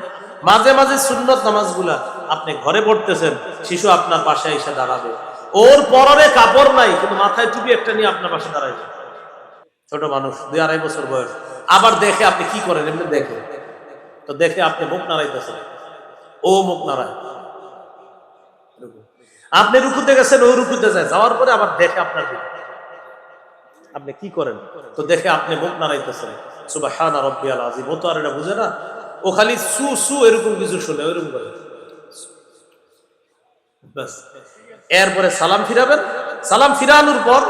মাঝে মাঝে সুন্নত নামাজগুলা আপনি ঘরে পড়তেছেন, শিশু আপনার পাশে এসে দাঁড়াবে। ওর পরনে কাপড় নাই, কিন্তু মাথায় টুপি একটা নিয়ে আপনার পাশে দাঁড়াইবে। ছোট মানুষ, 2-2.5 বছর বয়স। আবার দেখে আপনি কি করেন, এমনি দেখে তো দেখে আপনি মুখ নাড়াইতেছেন, ও মুখ নাড়ায়। আপনি রুকুতে গেছেন, ও রুকুতে যায়, যাওয়ার পরে আবার দেখে আপনার দিকে, আপনি কি করেন? তো দেখে আপনি মুখ নাড়াইতেছেন সুবহানা রাব্বিয়াল আযীম। ও তো আর এটা বুঝে না, ও খালি সু সু এরকম কিছু শুনে, ওইরকম করে ব্যাস। এরপরে সালাম ফিরাবেন। সালাম ফিরানোর পর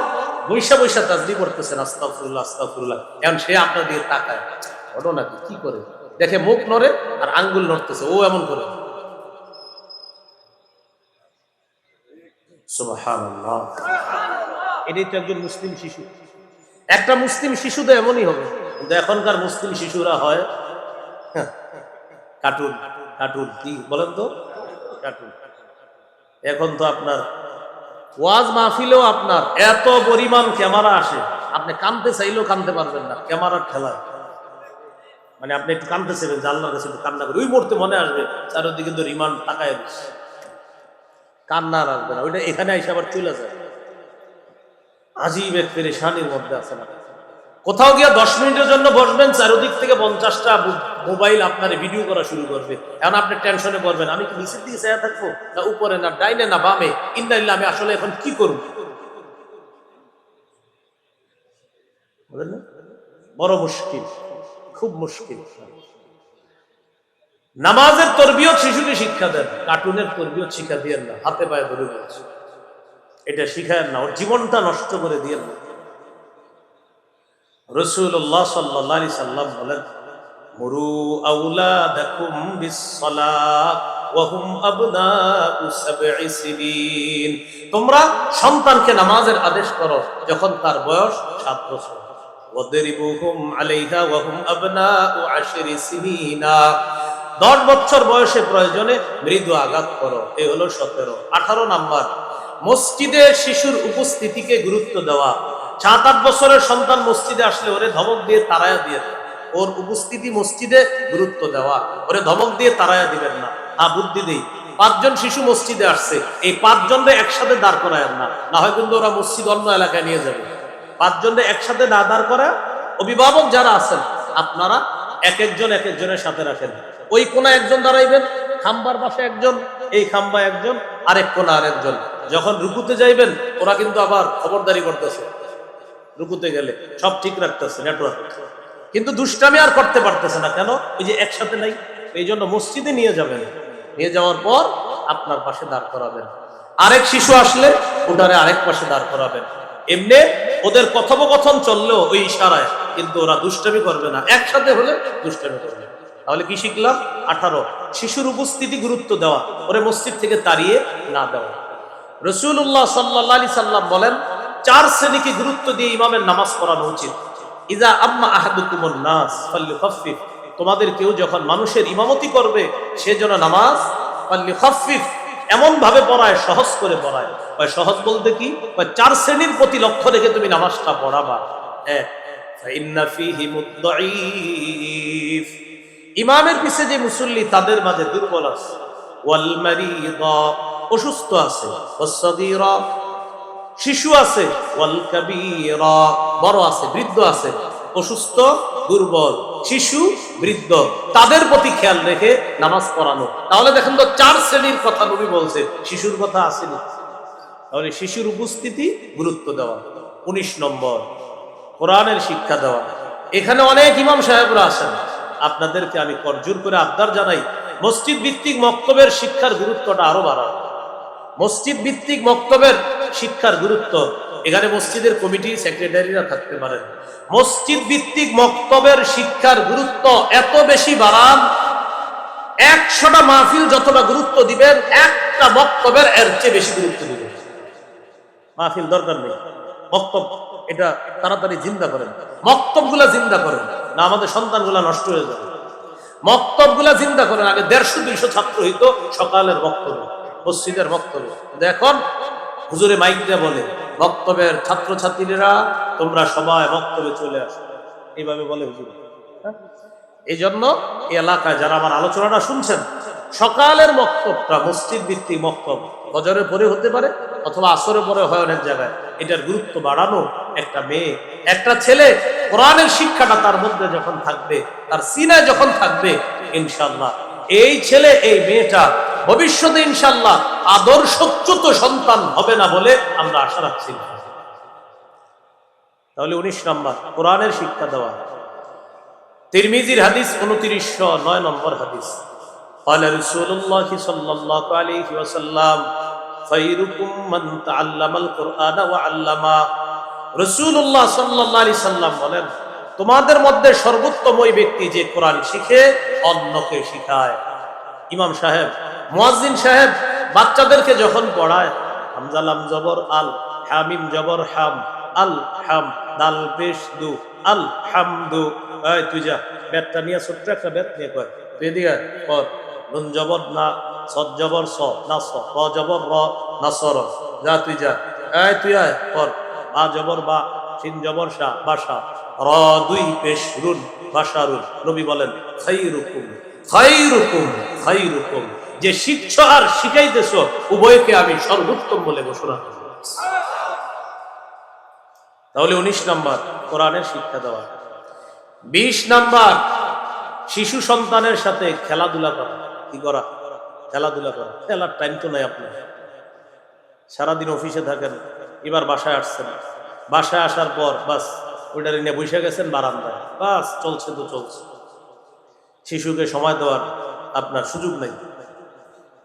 বৈশা বৈশা তাসবিহ করতেছেন আস্তাগফিরুল্লাহ আস্তাগফিরুল্লাহ। এখন সে আপনার দিকে তাকায়, ঘটনা কি করে দেখে, মুখ নড়ে আর আঙ্গুল নড়তেছে, ও এমন করে। সুবহানাল্লাহ। এটাই তো একজন মুসলিম শিশু। একটা মুসলিম শিশু তো এমনই হবে, কিন্তু এখনকার মুসলিম শিশুরা হয় কার্টুন কার্টুন কি বলেন তো, কার্টুন। এখন তো আপনার ওয়াজ মাহফিলেও আপনার এত পরিমাণ ক্যামেরা আসে, আপনি কানতে চাইলেও কানতে পারবেন না ক্যামেরার ঠেলায়। মানে আপনি একটু কানতে চাইবেন যে আল্লাহর কাছে একটু কান্না করে, ওই মুহূর্তে মনে আসবে চারিদিকে তো রিমান্ড তাকায় দিচ্ছে, কান্না আর আসবে না, ওইটা এখানে এসে আবার চলে যায়। আজীব এক পেরেশানির মধ্যে আছে না। কোথাও গিয়ে 10 মিনিটের জন্য বসবেন, চারিদিক থেকে 50টা মোবাইল আপনার ভিডিও করা শুরু করবে। এখন আপনি টেনশনে পড়বেন, আমি কি নিচের দিকে চেয়ে থাকবো না উপরে না ডাইনে না বামে, ইন্দাইল্লা আমি আসলে এখন কি করব? বড় মুশকিল, খুব মুশকিল। নামাজের তরবিয়ত শিশুকে শিক্ষা দেন, কার্টুনের তরবিয়ত শিক্ষা দিয়েন না, হাতে পায়ে ধরে বলছে এটা শিখায়েন না, ওর জীবনটা নষ্ট করে দিয়েন না। রাসূলুল্লাহ সাল্লাল্লাহু আলাইহি সাল্লাম বলেন, মুরু আওলাদাকুম বিসসালাত ওয়া হুম আবনাউ সাবঈ সিনিন। তোমরা সন্তানকে নামাজের আদেশ করো যখন তার বয়স 7 বছর। ওয়াদরিবুহুম আলাইহা ওয়া হুম আবনাউ 10 সিনিনা। 10 বছর বয়সে প্রয়োজনে মৃদু আঘাত করো। এই হলো 17। 18 নাম্বার, মসজিদে শিশুর উপস্থিতিকে গুরুত্ব দেওয়া। 7-8 বছরের সন্তান মসজিদে আসলে ওরে ধমক দিয়ে তাড়ায়া দিয়ে, ওর উপস্থিতি মসজিদে গুরুত্ব দেওয়া, ওরে ধমক দিয়ে তাড়ায়া দিবেন না। বুদ্ধি দেই, 5 জন শিশু মসজিদে আসছে, এই 5 জনরে একসাথে দাঁড় করায়েন না, না হয় কিন্তু ওরা মসজিদ অন্য এলাকায় নিয়ে যাবে। 5 জনরে একসাথে না দাঁড় করা, অভিভাবক যারা আছেন আপনারা এক একজনের সাথে রাখেন। ওই কোনা একজন দাঁড়াইবেন, খাম্বার পাশে একজন, এই খাম্বা একজন, আরেক কোনা আরেকজন। যখন রুকুতে যাইবেন ওরা কিন্তু আবার খবরদারি করতেছে, রুকুতে গেলে সব ঠিক রাখতেছে নেটওয়ার্ক, কিন্তু দুষ্টামি আর করতে পারতেছে না। কেন? ওই যে একসাথে নাই। এই জন্য মসজিদে নিয়ে যাবেন, নিয়ে যাওয়ার পর আপনার পাশে দাঁড় করাবেন। আরেক শিশু আসলে ওটারে আরেক পাশে দাঁড় করাবেন। এমনি ওদের কথোপকথন চললেও ওই ইশারায়, কিন্তু ওরা দুষ্টামি করবে না, একসাথে হলে দুষ্টামি করবে। তাহলে কি শিখলাম? 18, শিশুর উপস্থিতি গুরুত্ব দেওয়া, ওরে মসজিদ থেকে তাড়িয়ে না দেওয়া। রাসূলুল্লাহ সাল্লাল্লাহু আলাইহি সাল্লাম বলেন, 4 শ্রেণীকে গুরুত্ব দিয়ে ইমামের নামাজ পড়ানো উচিত। ইজা আম্মা আহাদুকুমুন নাস ফালইখাফফিফ, তোমাদের কেউ যখন মানুষের ইমামতি করবে সে যেন নামাজ ফালইখাফফিফ এমন ভাবে পড়ায়, সহজ করে পড়ায়। ওই সহজ বলতে কি? ওই 4 শ্রেণীর প্রতি লক্ষ্য রেখে তুমি নামাজটা পড়াবা। ফাইন্না ফীহি মুদ্দাঈফ, ইমামের পিছে যে মুসল্লি তাদের মাঝে দুর্বল আছে, ওয়াল মারিদা, অসুস্থ আছে, ওয়াসসাগীরা, শিশু আছে, ওয়াল কাবীরা, বড় আছে, বৃদ্ধ আছে। অসুস্থ, দুর্বল, শিশু, বৃদ্ধ, তাদের প্রতি খেয়াল রেখে নামাজ পড়ানো। তাহলে দেখেন তো 4 শ্রেণীর কথা নবী বলছে, শিশুর কথা আসেনি। তাহলে শিশুর উপস্থিতি গুরুত্ব দেওয়া। 19 নম্বর, কোরআনের শিক্ষা দেওয়া। এখানে অনেক ইমাম সাহেবরা আছেন, আপনাদেরকে আমি করজোর করে আবদার জানাই, মসজিদ ভিত্তিক মক্তবের শিক্ষার গুরুত্বটা আরো বাড়ানো। মসজিদ ভিত্তিক মক্তবের শিক্ষার গুরুত্ব, এখানে মসজিদের কমিটি সেক্রেটারিরা থাকতে পারেন। মসজিদ ভিত্তিক মক্তবের শিক্ষার গুরুত্ব এত বেশি বাড়ান, 100টা মাহফিল যতটা গুরুত্ব দিবেন, একটা মক্তবের এর চেয়ে বেশি গুরুত্ব দিবেন। মাহফিল দরকার নেই, মক্তব এটা তাড়াতাড়ি জিন্দা করেন, মক্তবগুলা জিন্দা করেন, না আমাদের সন্তানগুলা নষ্ট হয়ে যাবে। মক্তবগুলা জিন্দা করেন। আগে 150-200 ছাত্র হইতো সকালের বক্তব্য, মসজিদের বক্তব্য। এখন হুজুরে মাইক দিয়ে বলে, বক্তব্যের ছাত্রছাত্রীরা তোমরা সবাই বক্তব্যে চলে আসো, এইভাবে বলে হুজুর। এই জন্য এই এলাকায় যারা আমার আলোচনাটা শুনছেন, সকালের বক্তব্যটা মসজিদ ভিত্তিক বক্তব্য, ফজরের পরে হতে পারে অথবা আসরের পরে হয় অনেক জায়গায়, এটার গুরুত্ব বাড়ানো। একটা মেয়ে, একটা ছেলে কোরআনের শিক্ষাটা তার মধ্যে যখন থাকবে, তার সিনায় যখন থাকবে, ইনশাআল্লাহ এই ছেলে এই মেয়েটা ভবিষ্যতে ইনশাআল্লাহ আদর্শচ্যুত সন্তান হবে না বলে আমরা আশা রাখছি। তাহলে 19 নম্বর, কোরআনের শিক্ষা দেওয়া। তিরমিজির হাদিস 2909 নম্বর হাদিস, قال رسول الله صلى الله عليه وسلم خيركم من تعلم القرآن وعلمه। রাসূলুল্লাহ সাল্লাল্লাহু আলাইহি সাল্লাম বলেন, তোমাদের মধ্যে সর্বোত্তম ওই ব্যক্তি যে কোরআন শিখে অন্যকে শিখায়। ইমাম সাহেব, মুয়াজ্জিন সাহেব বাচ্চাদেরকে যখন পড়ায়, হামজা লাম জবর আল, হামিম জবর হাম, আল হাম, দাল পেশ দু, আল হামদু। এই তুই যা ব্যাটটা নিয়ে, ছোট্ট একটা ব্যাট নিয়ে কয়, এদিকে পর, নুন জবর না, সদ জবর স না স, র জবর র না সর, যা তুই যা, এই তুই আয় পর, বা জবর বা, শিন জবর শা বাসা, র দুই পেশ রুন বাসারুন। নবী বলেন খাইরুকুম খাইরুকুম খাইরুকুম, যে শিখছো আর শিখাইতেছো উভয়কে আমি সর্বোত্তম বলে ঘোষণা করি। তাহলে 19 নম্বর কোরআনের শিক্ষা দেওয়া। 20 নম্বর শিশু সন্তানের সাথে খেলাধুলা করা। কি করা? খেলাধুলা করা। খেলার টাইম তো নাই আপনার, সারাদিন অফিসে থাকেন, এবার বাসায় আসছেন, বাসায় আসার পর বাস ওইটারে নিয়ে বসে গেছেন বারান্দায়, বাস চলছে তো চলছে, শিশুকে সময় দেওয়ার আপনার সুযোগ নেই।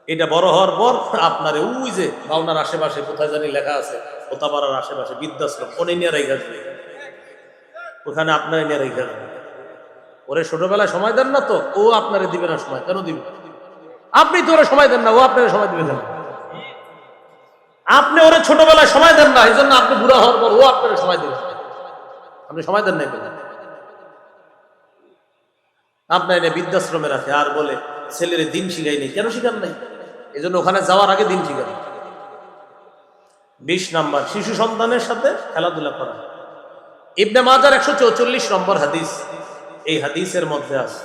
এটা বড় হওয়ার পর আপনার ওই যে পাওনার আশেপাশে কোথায় জানি লেখা আছে, কোথাপাড়ার আশেপাশে বৃদ্ধাশ্রম, ওনে নিয়ে রেখে আসবে, ওখানে আপনার নিয়ে রেখে আসবে। ওরে ছোটবেলায় সময় দেন না তো, ও আপনারে দিবে না সময়। কেন দিবে? আপনি তো ওরে সময় দেন না, ও আপনার সময় দিবে কেন? আপনি ওরে ছোটবেলায় সময় দেন না, এই জন্য আপনি বুড়া হওয়ার পর ও আপনার সময় দেবে। আপনি সময় দেন না, আপনার এনে বৃদ্ধাশ্রমে রাখে আর বলে ছেলের দিন শিখাই নেই। কেন শিখান নাই? এই জন্য ওখানে যাওয়ার আগে দিন শিখান। 20 নম্বর শিশু সন্তানের সাথে খেলাধুলা করা। ইবনে মাজার 144 নম্বর হাদিস, এই হাদিসের মধ্যে আছে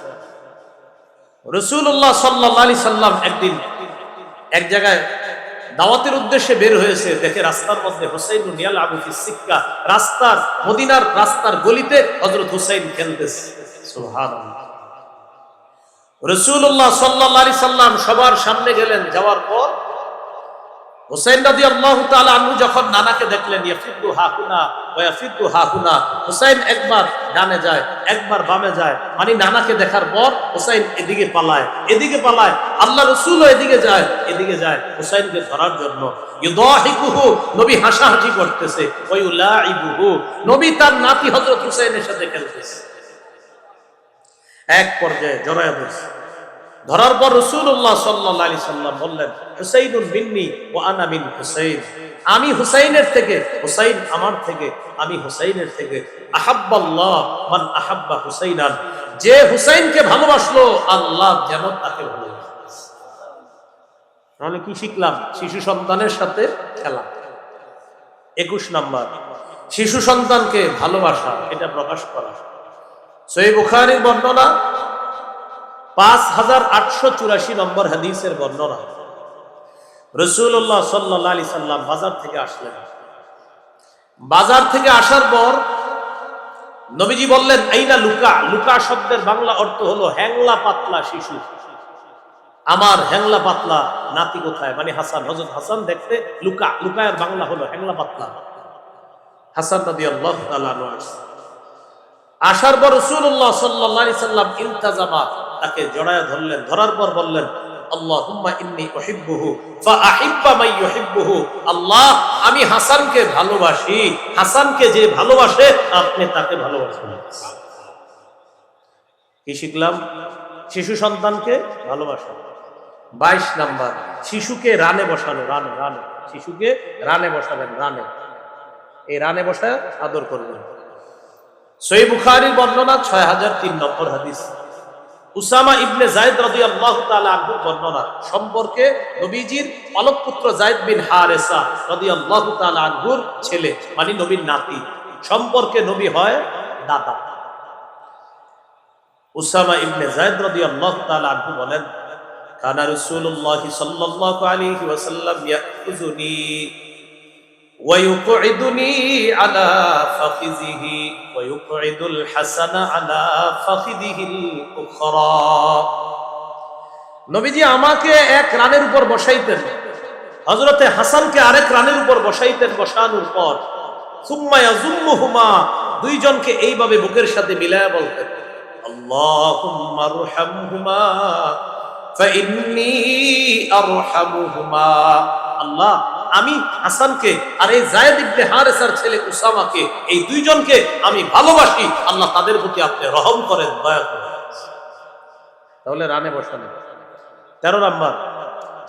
রাসূলুল্লাহ সাল্লাল্লাহু আলাইহি সাল্লাম একদিন এক জায়গায় দাওয়াতের উদ্দেশ্যে বের হয়েছে, দেখে রাস্তার মধ্যে হুসাইন ইয়ালআবু ফিস সিক্কা, রাস্তার মদিনার রাস্তার গলিতে হযরত হুসাইন খেলতেছে। সুবহানাল্লাহ। রাসূলুল্লাহ সাল্লাল্লাহু আলাইহি সাল্লাম সবার সামনে গেলেন, যাওয়ার পর হুসাইন রাদিয়াল্লাহু তাআলা আনহু যখন নানাকে দেখলেন ইয়াফিদু হাকুনা ওয়া ইয়াফিদু হাকুনা, হুসাইন একবার ডানে যায় একবার বামে যায়, মানে নানাকে দেখার পর হুসাইন এদিকে পালায় এদিকে পালায়, আল্লাহ রাসূলও এদিকে যায় এদিকে যায় হুসাইনকে ধরার জন্য। ইউদাহিকুহু, নবী হাসাহাসি করতেছে, ওয়া ইউলাইবুহু, নবী তার নাতি হযরত হুসাইনের সাথে খেলতেছে। এক পর্যায়ে জড়ায়া ধরছে, ধরার পর রাসূলুল্লাহ সাল্লাল্লাহু আলাইহি সাল্লাম বললেন হুসাইনুন মিন্নি ওয়া আনা মিন হুসাইন, আমি হুসাইনের থেকে, হুসাইন আমার থেকে, আমি হুসাইনের থেকে। আহাব্বাল্লাহ মান আহাব্বা হুসাইনান, যে হুসাইনকে ভালোবাসলো আল্লাহ যেন তাকে ভালোবাসে। তাহলে কি শিখলাম? শিশু সন্তানের সাথে খেলা। 21 নম্বর শিশু সন্তানকে ভালোবাসা, এটা প্রকাশ করা। সহিহ বুখারীর বর্ণনা 5884 নম্বর হাদিসের বর্ণনা। রাসূলুল্লাহ সাল্লাল্লাহু আলাইহি সাল্লাম বাজার থেকে আসলেন, বাজার থেকে আসার পর নবীজি বললেন আইনা লুকা, লুকা শব্দের বাংলা অর্থ হলো হ্যাংলা পাতলা শিশু। আমার হ্যাংলা পাতলা নাতি কোথায়? মানে হাসান, হযরত হাসান দেখতে লুকা, লুকায়ের বাংলা হলো হ্যাংলা পাতলা। হাসান রাদিয়াল্লাহু তাআলা আনহু আসার পর রাসূলুল্লাহ সাল্লাল্লাহু আলাইহি সাল্লাম ইলতাজামা, তাকে জড়ায়া ধরলেন, ধরার পর বললেন আল্লাহুম্মা ইন্নী উহিব্বুহু ফাআহিব্বা মান ইউহিব্বুহু, আল্লাহ আমি হাসানকে ভালোবাসি, হাসানকে যে ভালোবাসে আপনি তাকে ভালোবাসেন। কি শিখলাম? শিশু সন্তানকে ভালোবাসা। 22 নাম্বার শিশুকে রানে বসানো, রানে রানে, শিশুকে রানে বসাবেন, রানে, এই রানে বসা আদর করবেন। সহিহ বুখারীর বর্ণনা 6003 নম্বর হাদিস। উসামা ইবনে যায়েদ রাদিয়াল্লাহু তাআলা আনহুর বর্ণনা সম্পর্কে নবীজির পালক পুত্র যায়েদ বিন হারেসা রাদিয়াল্লাহু তাআলা আনহুর ছেলে, মানে নবীর নাতি সম্পর্কে নবী হয় দাদা। উসামা ইবনে যায়েদ রাদিয়াল্লাহু তাআলা আনহু বলেন কানা রাসূলুল্লাহ সাল্লাল্লাহু আলাইহি ওয়াসাল্লাম ইয়াখুযুনি ওয়া ইউকঈদুনি আলা ফাখিযিহি ওয়া ইউকঈদুল হাসানা আলা ফাখিযিহিল উখরা। নবীজি আমাকে এক রানের উপর বসাইতেন, হযরতে হাসানকে আরেক রানের উপর বসাইতেন, বসানোর পর সুম্মা ইয়াজুম্মুহুমা, দুইজনকে এইভাবে বুকের সাথে মিলায়া বলতেন আল্লাহুম্মা আরহামহুমা ফাইন্নী আরহামুহুমা, আল্লাহ আমি হাসানকে আর এই যায়েদ ইবনে হারেসার ছেলে উসামাকে, এই দুইজনকে আমি ভালোবাসি, আল্লাহ তাদের প্রতি আপনি রহম করেন, দয়া করেন। তাহলে রানে বসানো। 13 নাম্বার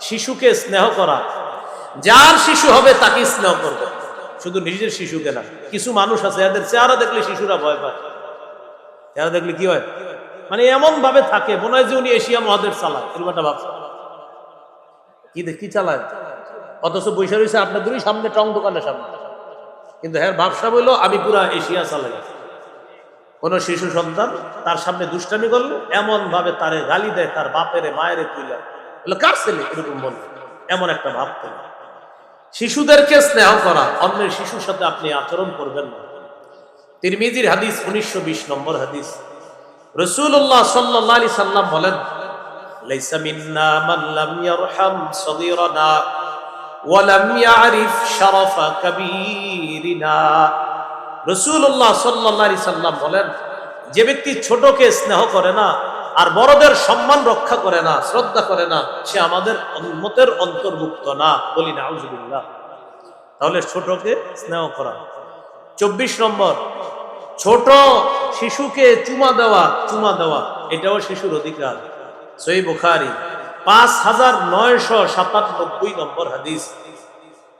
শিশুকে স্নেহ করা। যার শিশু হবে তাকে স্নেহ করবে, শুধু নিজের শিশুকে না। কিছু মানুষ আছে এদের চেহারা দেখলে শিশুরা ভয় পায়, চেহারা দেখলে কি হয়? মানে এমন ভাবে থাকে মনে হয় যে উনি এশিয়া মহাদেশ চালায়, এরকম একটা ভাবছে। কি চালায়, অথচ বৈশা রয়েছে আপনার দুই সামনে টং দোকানের সামনে, কিন্তু হ্যাঁ ভাবসা বললো আমি পুরা এশিয়া চালাই। কোন শিশু সন্তান তার সামনে দুষ্টামি করলো, এমন ভাবে তারে গালি দেয়, তার বাপেরে মায়েরে তুইলা বলে কার ছেলে, এরকম বলবে, এমন একটা ভাব করে। শিশুদেরকে স্নেহ করা, অন্যের শিশুর সাথে আপনি আচরণ করবেন না। তিরমিজির হাদিস 1920 নম্বর হাদিস, রাসূলুল্লাহ সাল্লাল্লাহু আলাইহি সাল্লাম বলেন, লাইসা মিন্না মান লাম ইয়ারহাম সগীরানা ওয়া লাম ইয়ারিফ শারাফা কাবীরিনা। রাসূলুল্লাহ সাল্লাল্লাহু আলাইহি সাল্লাম বলেন, যে ব্যক্তি ছোটকে স্নেহ করে না আর বড়দের সম্মান রক্ষা করে না, শ্রদ্ধা করে না, সে আমাদের উম্মতের অন্তর্ভুক্ত না। বলি নাউযুবিল্লাহ। তাহলে ছোটকে স্নেহ করা। 24 নম্বর, ছোট শিশুকে চুমা দেওয়া এটাও শিশুর অধিকার। সহিহ বুখারী 5997 নম্বর হাদিস,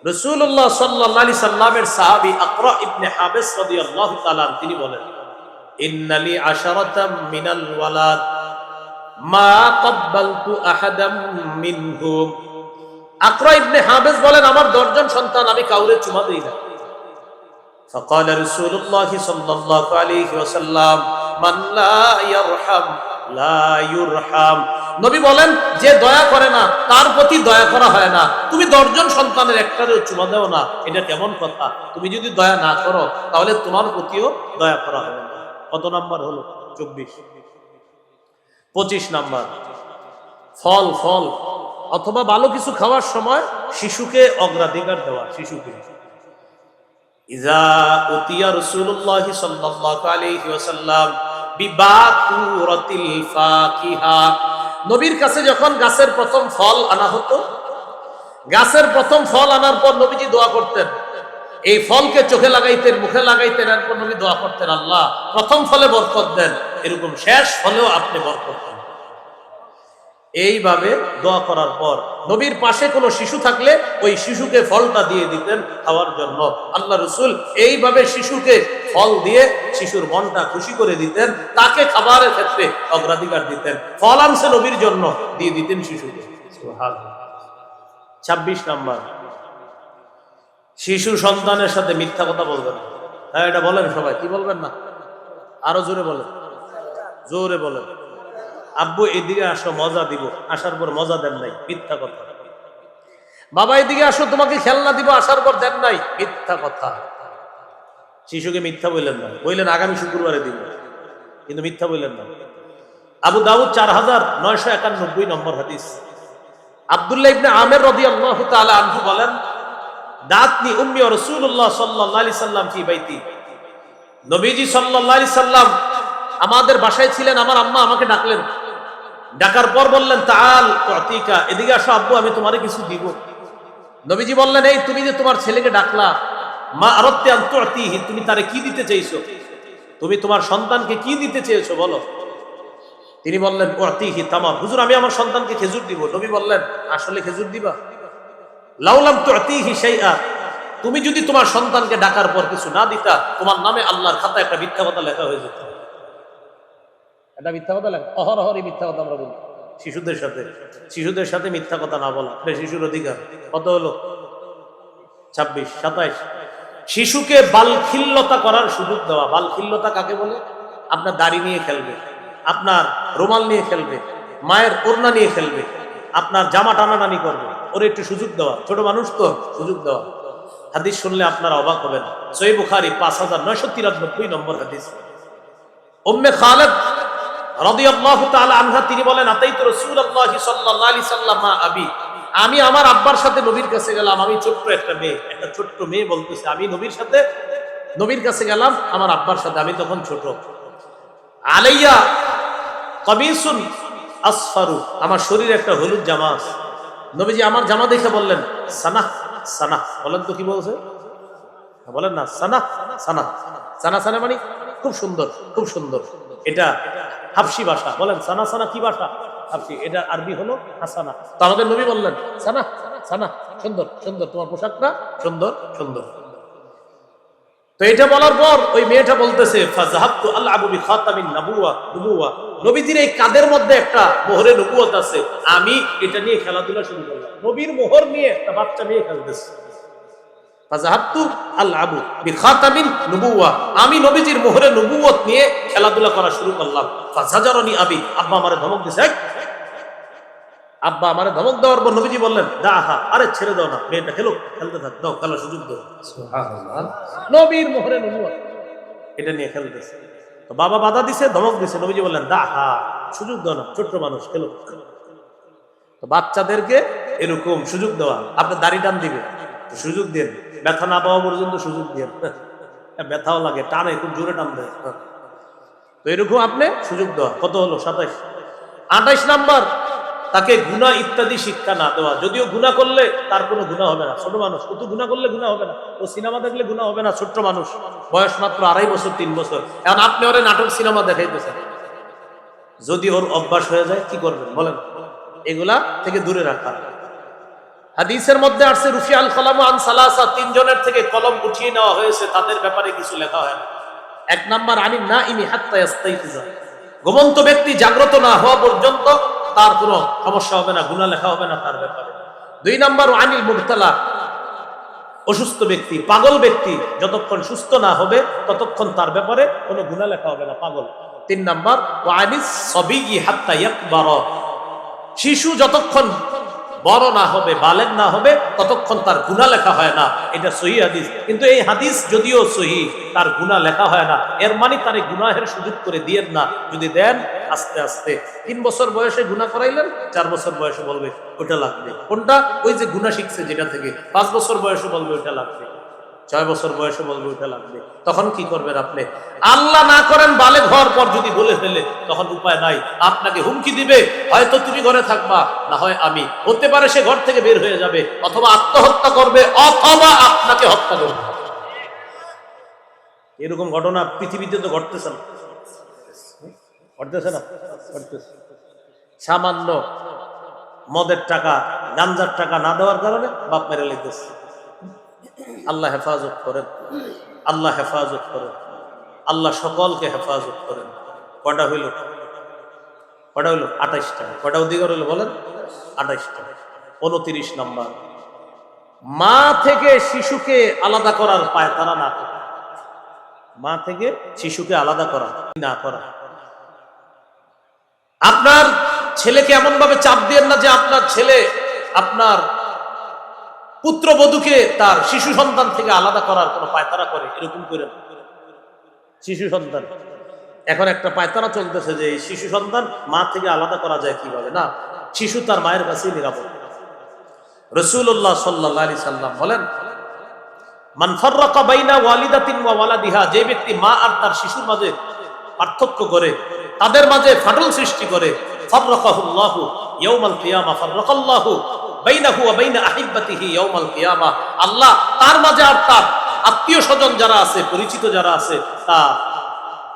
রাসূলুল্লাহ সাল্লাল্লাহু আলাইহি সাল্লামের সাহাবী আকরা ইবনে হাবিস রাদিয়াল্লাহু তাআলা তিনি বলেন, ইন্নালি আশারাতাম মিনাল ওয়ালাদ মা ক্বাব্বালতু আহাদাম মিনহুম। আকরা ইবনে হাবিস বলেন, আমার 10 জন সন্তান, আমি কাউরে চুমা দেই না। ফাকালা রাসূলুল্লাহ সাল্লাল্লাহু আলাইহি ওয়াসাল্লাম, মান লা ইয়ারহাম লা ইউরহাম। নবী বলেন, যে দয়া করে না তার প্রতি দয়া করা হয় না। তুমি 10 জন সন্তানের একটারেও চুমা দাও না, এটা কেমন কথা? তুমি যদি দয়া না করো তাহলে তোমার প্রতিও দয়া করা হবে না। কত নাম্বার হলো? 24। 25 নাম্বার, ফল অথবা ভালো কিছু খাওয়ার সময় শিশুকে অগ্রাধিকার দেওয়া। শিশুকে ইজা উতিয়া রাসূলুল্লাহ সাল্লাল্লাহু আলাইহি ওয়াসাল্লাম বিবাকুরাতিল ফাকিহা। নবীর কাছে যখন গাছের প্রথম ফল আনা হতো, গাছের প্রথম ফল আনার পর নবীজি দোয়া করতেন। এই ফলকে চোখে লাগাইতেন, মুখে লাগাইতেন, এরপর নবী দোয়া করতেন, আল্লাহ প্রথম ফলে বরকত দেন, এরকম শেষ ফলেও আপনি বরকত দেন। এইভাবে দোয়া করার পর নবীর পাশে কোনো শিশু থাকলে ওই শিশুকে ফলটা দিয়ে দিতেন খাওয়ার জন্য। আল্লাহ রাসূল এইভাবে শিশুকে ফল দিয়ে শিশুর মনটা খুশি করে দিতেন, তাকে খাবারের ক্ষেত্রে অগ্রাধিকার দিতেন। ফল আনছে নবীর জন্য, দিয়ে দিতেন শিশুকে। সুবহানাল্লাহ। 26 নাম্বার, শিশু সন্তানের সাথে মিথ্যা কথা বলবেন না। হ্যাঁ, এটা বলেন সবাই, কি বলবেন না? আরো জোরে বলেন, জোরে বলেন। আব্বু এদিকে আসো, মজা দিব, আসার পর মজা দেন নাই, মিথ্যা কথা। বাবা এদিকে আসো, তোমাকে খেলনা দিব, আসার পর দেন নাই, মিথ্যা কথা। শিশুকে মিথ্যা বললেন না, বললেন আগামী শুক্রবারে দিব, কিন্তু মিথ্যা বললেন না। আবু দাউদ 4991 নম্বর হাদিস, আব্দুল্লাহ ইবনে আমির রাদিয়াল্লাহু তাআলা আনহু বলেন, দাতনি উম্মি রাসূলুল্লাহ সাল্লাল্লাহু আলাইহি সাল্লাম ফি বাইতি। নবীজি সাল্লাল্লাহু আলাইহি সাল্লাম আমাদের বাসায় ছিলেন, আমার আম্মা আমাকে ডাকলেন, ডাকার পর বললেন, তাআল তুতিকা, এদিকে আসো আব্বু, আমি তোমারে কিছু দিব। নবীজি বললেন, এই তুমি যে তোমার ছেলেকে ডাকলা, মা আরাদতি আন তুতিহি, তুমি তারে কি দিতে চাইছো? তুমি তোমার সন্তানকে কি দিতে চেয়েছো বলো? তিনি বললেন, উতিহি তামার, হুজুর আমি আমার সন্তানকে খেজুর দিব। নবী বললেন, আসলে খেজুর দিবা? লাউলাম তুতিহি শাইআ, তুমি যদি তোমার সন্তানকে ডাকার পর কিছু না দিতা, তোমার নামে আল্লাহর খাতায় একটা মিথ্যা কথা লেখা হয়ে যেত। এটা মিথ্যা কথা লেখা, অহরহরই মিথ্যা কথা আমরা বলি শিশুদের সাথে মিথ্যা কথা না বলা, এটা শিশুর অধিকার। কত হলো? 26। 27, শিশুকে বালখিল্যতা করার সুযোগ দেওয়া। বালখিল্যতা কাকে বলে? আপনার দাড়ি নিয়ে খেলবে, আপনার রুমাল নিয়ে খেলবে, মায়ের ওড়না নিয়ে খেলবে, আপনার জামা টানাটানি করবে, ওর একটু সুযোগ দেওয়া। ছোট মানুষ তো, সুযোগ দেওয়া। হাদিস শুনলে আপনারা অবাক হবেন। সহিহ বুখারী 5993 নম্বর হাদিস, উম্মে খালিদ রাদিয়াল্লাহু তাআলা আনহা তিনি বলেন, আতাইতু রাসূলুল্লাহ সাল্লাল্লাহু আলাইহি সাল্লাম মা আবি, আমি আমার আব্বার সাথে নবীর কাছে গেলাম। আমি ছোট্ট একটা মেয়ে বলতেছে, আমি নবীর কাছে গেলাম আমার আব্বার সাথে, আমি তখন ছোট। আলাইয়া কামিসুন আসফারু, আমার শরীরে একটা হলুদ জামা আছে। নবীজি আমার জামা দেখে বললেন, সানাহ সানাহ। বলেন তো কি বলছে? বলেন না, সানাহ সানাহ। সানা সানা মানে খুব সুন্দর, খুব সুন্দর। এটা হাবশি ভাষা। বলেন সানা সানা কি ভাষা? হাবশি। এটা আরবি হলো হাসানা। তো আমাদের নবী বললেন, সানা সানা, সুন্দর সুন্দর, তোমার পোশাকটা সুন্দর সুন্দর। তো এটা বলার পর ওই মেয়েটা বলতেছে ফাযাহাবতু আলআবু বিখাতামিন নবুওয়া, নবীজির এই কাদের মধ্যে একটা মোহরে নবুয়ত আছে, আমি এটা নিয়ে খেলাধুলা শুরু করলাম। নবীর মোহর নিয়ে একটা বাচ্চা মেয়ে খেলতেছে। ফাযাহাবতু আলআবু বিখাতামিন নবুওয়া, আমি নবীজির মোহরে নবুয়ত নিয়ে খেলাধুলা করা শুরু করলাম। ফাযাজারানি আবি, আব্বা আমারে ধমক দিছে। আব্বা আমারে ধমক দেওয়ার পর নবীজি বললেন দাহা, আরে ছেড়ে দাও না, মেয়েটা খেলতে থাক, দাও খেলার সুযোগ দাও। সুবহানাল্লাহ, নবীর মোহরে নবুয়ত এটা নিয়ে খেলতেছে। তো বাবা বাধা দিছে, ধমক দিছে, নবীজি বললেন দাহা, সুযোগ দাও না, ছোট্ট মানুষ, খেলো। তো বাচ্চাদেরকে এরকম সুযোগ দেওয়া, আপনি দাড়ি টান দিবে সুযোগ দেন, ব্যথা না পাওয়া পর্যন্ত সুযোগ দেন, ব্যথাও লাগে, টানে খুব জোরে টান দেয়। তো এরকম আপনি সুযোগ দেওয়া। কত হলো? 27। 28 নাম্বার, তাকে গুনাহ ইত্যাদি শিক্ষা না দেওয়া। যদিও গুনাহ করলে তার কোনো গুনাহ হবে না, ছোট মানুষ, কত গুনাহ করলে গুনাহ হবে না, ও সিনেমা দেখলে গুনাহ হবে না, ছোট্ট মানুষ, বয়স মাত্র 2.5 বছর 3 বছর। এখন আপনি ওরে নাটক সিনেমা দেখাইতেছেন, যদি ওর অভ্যাস হয়ে যায় কি করবেন বলেন? এগুলা থেকে দূরে রাখা। হাদিসের মধ্যে আসছে রুফিআল কলামু আন সালাসা, 3 জনের থেকে কলম উঠিয়ে নেওয়া হয়েছে, তাদের ব্যাপারে কিছু লেখা হয় না। 1 নাম্বার আনিন নাইমি হাত্তা ইস্তাইকিজা, ঘুমন্ত ব্যক্তি জাগ্রত না হওয়া পর্যন্ত তার কোনো সমস্যা হবে না, গুনাহ লেখা হবে না তার ব্যাপারে। 2 নাম্বার আনিল মুবতালা, অসুস্থ ব্যক্তি, পাগল ব্যক্তি যতক্ষণ সুস্থ না হবে ততক্ষণ তার ব্যাপারে কোনো গুনাহ লেখা হবে না, পাগল। 3 নাম্বার ওয়ানিস সাবিয়্যি হাত্তা ইয়াকবারা, শিশু যতক্ষণ বড় না হবে, বালেগ না হবে, ততক্ষণ তার গুনাহ লেখা হয় না। এটা সহিহ হাদিস। কিন্তু এই হাদিস যদিও সহিহ, তার গুনাহ লেখা হয় না, এর মানে তারে গুনাহের সুযোগ করে দিয়েন না। যদি দেন, আস্তে আস্তে 3 বছর বয়সে গুনাহ করাইলেন, 4 বছর বয়সে বলবে ওটা লাগবে। কোনটা? ওই যে গুনাহ শিখছে যেটা থেকে। 5 বছর বয়সে বলবে ওটা লাগবে, 6 বছর বয়সে বলবে ওটা লাগবে। তখন কি করবেন আপনি? আল্লাহ না করেন বালেগ হওয়ার পর যদি বলে ফেলে, তখন উপায় নাই, আপনাকে হুমকি দিবে, হয়তো তুমি ঘরে থাকবা, না হয় আমি, হতে পারে সে ঘর থেকে বের হয়ে যাবে, অথবা আত্মহত্যা করবে, অথবা আপনাকে হত্যা করবে। এরকম ঘটনা পৃথিবীতে তো ঘটতেছে না, ঘটতেছে না, ঘটতেছে। সামান্য মদের টাকা, গাঞ্জার টাকা না দেওয়ার কারণে বাপ মেরে লেগেছে। আল্লাহ হেফাজত করেন, আল্লাহ হেফাজত করেন, আল্লাহ সকলকে হেফাজত করেন। কটা হইল? 28টা। কটা অধিকার হইল বলেন? 28টা। 29 নাম্বার, মা থেকে শিশুকে আলাদা করার পায়তারা না করা। মা থেকে শিশুকে আলাদা করা না করা। আপনার ছেলেকে এমন ভাবে চাপ দিয়েন না যে আপনার ছেলে আপনার পুত্রবধূকে তার শিশু সন্তান থেকে আলাদা করার কোন পায়তারা করে, এরকম করে না। শিশু সন্তান, এখন একটা পায়তারা চলতেছে যে এই শিশু সন্তান মা থেকে আলাদা করা যায় কিভাবে। না, শিশু তার মায়ের কাছেই নিরাপদ। রাসূলুল্লাহ সাল্লাল্লাহু আলাইহি সাল্লাম বলেন, মান ফাররাকা বাইনা ওয়ালিদাতিন ওয়া ওয়ালাদিহা, যে ব্যক্তি মা আর তার শিশুর মাঝে পার্থক্য করে, তাদের মাঝে ফাটল সৃষ্টি করে, ফাররাকাহুল্লাহু ইয়াউমাল কিয়ামা, ফাররাকাল্লাহু বাইনাহু ওয়া বাইনা আহিব্বাতিহি ইয়াউমাল কিয়ামা, আল্লাহ তার মাঝে আর তার আত্মীয় স্বজন যারা আছে, পরিচিত যারা আছে, তার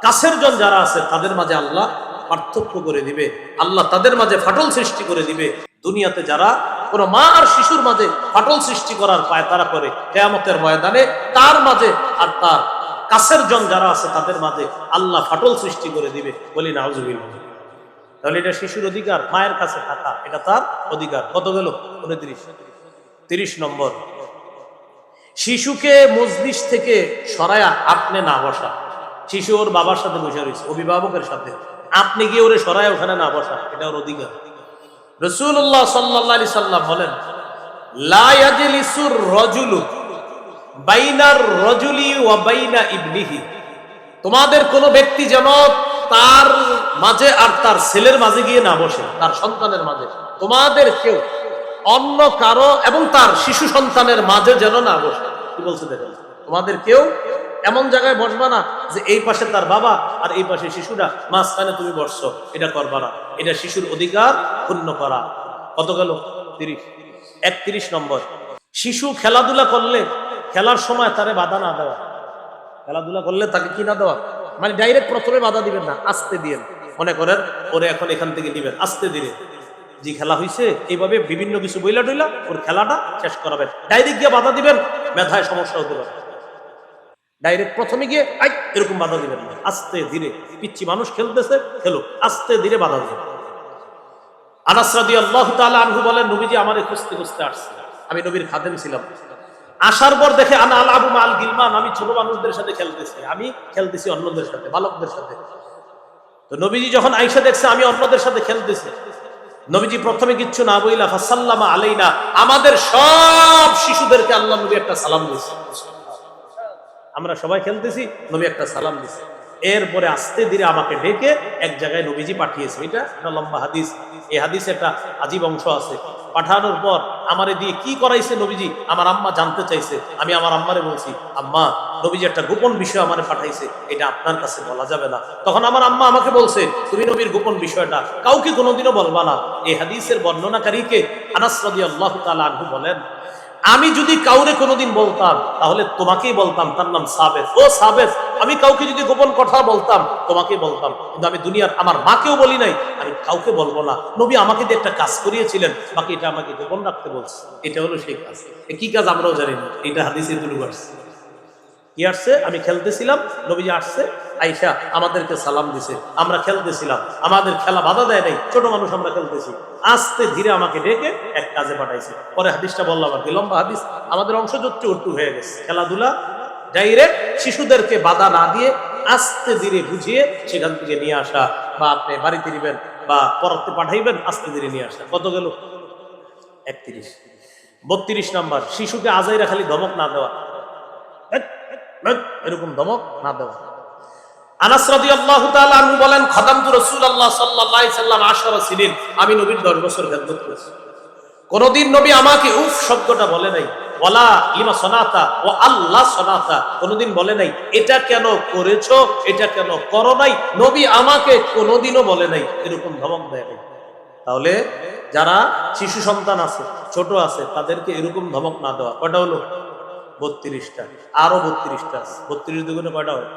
কাছের জন যারা আছে, তাদের মাঝে আল্লাহ পার্থক্য করে দিবে, আল্লাহ তাদের মাঝে ফাটল সৃষ্টি করে দিবে। দুনিয়াতে যারা কোন মা আর শিশুর মাঝে ফাটল সৃষ্টি করার পায়তারা করে, কিয়ামতের ময়দানে তার মাঝে আর তার কাছের জন যারা আছে তাদের মাঝে আল্লাহ ফাটল সৃষ্টি করে দিবে। বলি নাউজুবিল্লাহ। তাহলে এটা শিশুর অধিকার, মায়ের কাছে থাকা, এটা তার অধিকার। কত গেল? 29। 30 নম্বর, শিশুকে মজলিস থেকে সরায়া আপনি না বসা। শিশু ওর বাবার সাথে বসে রয়েছে, অভিভাবকের সাথে, আপনি গিয়ে ওরে সরায়া ওখানে না বসা, এটা ওর অধিকার। রাসূলুল্লাহ সাল্লাল্লাহু আলাইহি সাল্লাম বলেন, লা ইয়াজলিসুর রাজুলু বাইনার রাজুলি ওয়া বাইনা ইবনিহি, তোমাদের কোন ব্যক্তি যেন তার মাঝে আর তার ছেলের মাঝে গিয়ে না বসে, তার সন্তানের মাঝে। তোমাদের কেউ অন্য কারো এবং তার শিশু সন্তানের মাঝে যেন না বসে। কি বলছে দেখেন, তোমাদের কেউ এমন জায়গায় বসবা না যে এই পাশে তার বাবা আর এই পাশে শিশুরা, মাঝখানে তুমি বসছো, এটা করবা না। এটা শিশুর অধিকার ক্ষুণ্ণ করা। কত গেল? 30। 31 নম্বর, শিশু খেলাধুলা করলে খেলার সময় তারে বাধা না দেওয়া। খেলাধুলা করলে তাকে কি না দেওয়া, মানে ডাইরেক্ট প্রথমে বাধা দিবেন না, আস্তে দিবেন। মনে করেন ওরে এখন এখান থেকে দিবেন, আস্তে ধীরে, যে খেলা হয়েছে এইভাবে বিভিন্ন কিছু বইলা টইলা ওর খেলাটা শেষ করাবেন। ডাইরেক্ট গিয়ে বাধা দিবেন, মেধায় সমস্যা হতে পারে। ডাইরেক্ট প্রথমে গিয়ে এরকম বাধা দিবেন না, আস্তে ধীরে। পিচ্ছি মানুষ খেলতেছে, খেলো, আস্তে ধীরে বাধা দিবেন। আনাস রাদিয়াল্লাহু তাআলা আনহু বলেন, নবীজি আমারে খুঁজতে খুঁজতে আসছে, আমি নবীর খাদেম ছিলাম। আসার পর দেখে আনা আলাবু মাল গিলমান, আমি ছোট মানুষদের সাথে খেলতেছি, আমি খেলতেছি অন্যদের সাথে, বালকদের সাথে। তো নবীজি যখন আয়েশা দেখছে আমি অন্যদের সাথে খেলতেছি, নবীজি প্রথমে কিচ্ছু না বইলা ফাসাল্লামা আলাইনা, আমাদের সব শিশুদেরকে আল্লাহ নবী একটা সালাম দিয়েছে। আমরা সবাই খেলতেছি, নবী একটা সালাম দিয়েছে। এরপরে আস্তে ধীরে আমাকে ডেকে এক জায়গায় নবীজি পাঠিয়েছে। এটা একটা লম্বা হাদিস, এই হাদিসে একটা আজীব অংশ আছে। পাঠানোর পর আমারে দিয়ে কি করাইছে নবীজি, আমার আম্মা জানতে চাইছে। আমি আমার আম্মারে বলছি, আম্মা, নবীজি একটা গোপন বিষয় আমারে পাঠাইছে, এটা আপনার কাছে বলা যাবে না। তখন আমার আম্মা আমাকে বলছে, তুমি নবীর গোপন বিষয়টা কাউকে কোনোদিনও বলবা না। এই হাদিসের বর্ণনাকারীকে আনাস রাদিয়াল্লাহু তাআলা আনহু বলেন, আমি যদি কাউরে কোনোদিন বলতাম তাহলে তোমাকেই বলতাম, তার নাম সাবেত। ও সাবেত, আমি কাউকে যদি গোপন কথা বলতাম তোমাকেই বলতাম, কিন্তু আমি দুনিয়ার আমার মাকেও বলি নাই, আমি কাউকে বলবো না। নবী আমাকে দিয়ে একটা কাজ করিয়েছিলেন, বাকি এটা আমাকে গোপন রাখতে বলছে। এটা হলো সেই কাজ। কি কাজ আমরাও জানি না, এটা হাদিসে তুলে আসছে। কি আসছে, আমি খেলতেছিলাম, নবীজি আসছে, আয়েশা আমাদেরকে সালাম দিছে, আমরা খেলতেছিলাম, আমাদের খেলা বাধা দেয় নাই, ছোট মানুষ আমরা খেলতেছি। আস্তে ধীরে আমাকে ডেকে এক কাজে পাঠাইছে। পরে হাদিসটা বললাম আর কি, লম্বা হাদিস, আমাদের অংশ জোট্টু একটু হয়ে গেছে। খেলাধুলা ডাইরেক্ট শিশুদেরকে বাধা না দিয়ে আস্তে ধীরে বুঝিয়ে সেখান থেকে নিয়ে আসা, বা আপনি বাড়িতে নিবেন বা পড়াতে পাঠাইবেন, আস্তে ধীরে নিয়ে আসা। কত গেল? 31। 32 নাম্বার, শিশুকে আজাইরা খালি ধমক না দেওয়া, এরকম ধমক না দেওয়া। আনাস রাদিয়াল্লাহু তাআলা আনহু বলেন, খাদামতু রাসূলুল্লাহ সাল্লাল্লাহু আলাইহি সাল্লাম 10 সিনিন, আমি নবীর 10 বছর খেদমত করেছি। কোনদিন নবী আমাকে উফ শব্দটা বলে নাই, ওয়ালা লিমা সনাতা ও আল্লাহ সনাতা, কোনদিন বলে নাই এটা কেন করেছো, এটা কেন করো নাই। নবী আমাকে কোনদিনও বলে নাই, এরকম ধমক দেয় নাই। তাহলে যারা শিশু সন্তান আছে, ছোট আছে, তাদেরকে এরকম ধমক না দেওয়া। কয়টা হলো? 32টা। আরো 32টা আছে। 32 দুগুণে কয়টা হয়?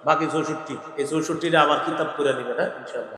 বাকি 64। এই 64টা আমার কিতাব করে নিবেন, হ্যাঁ ইনশাআল্লাহ।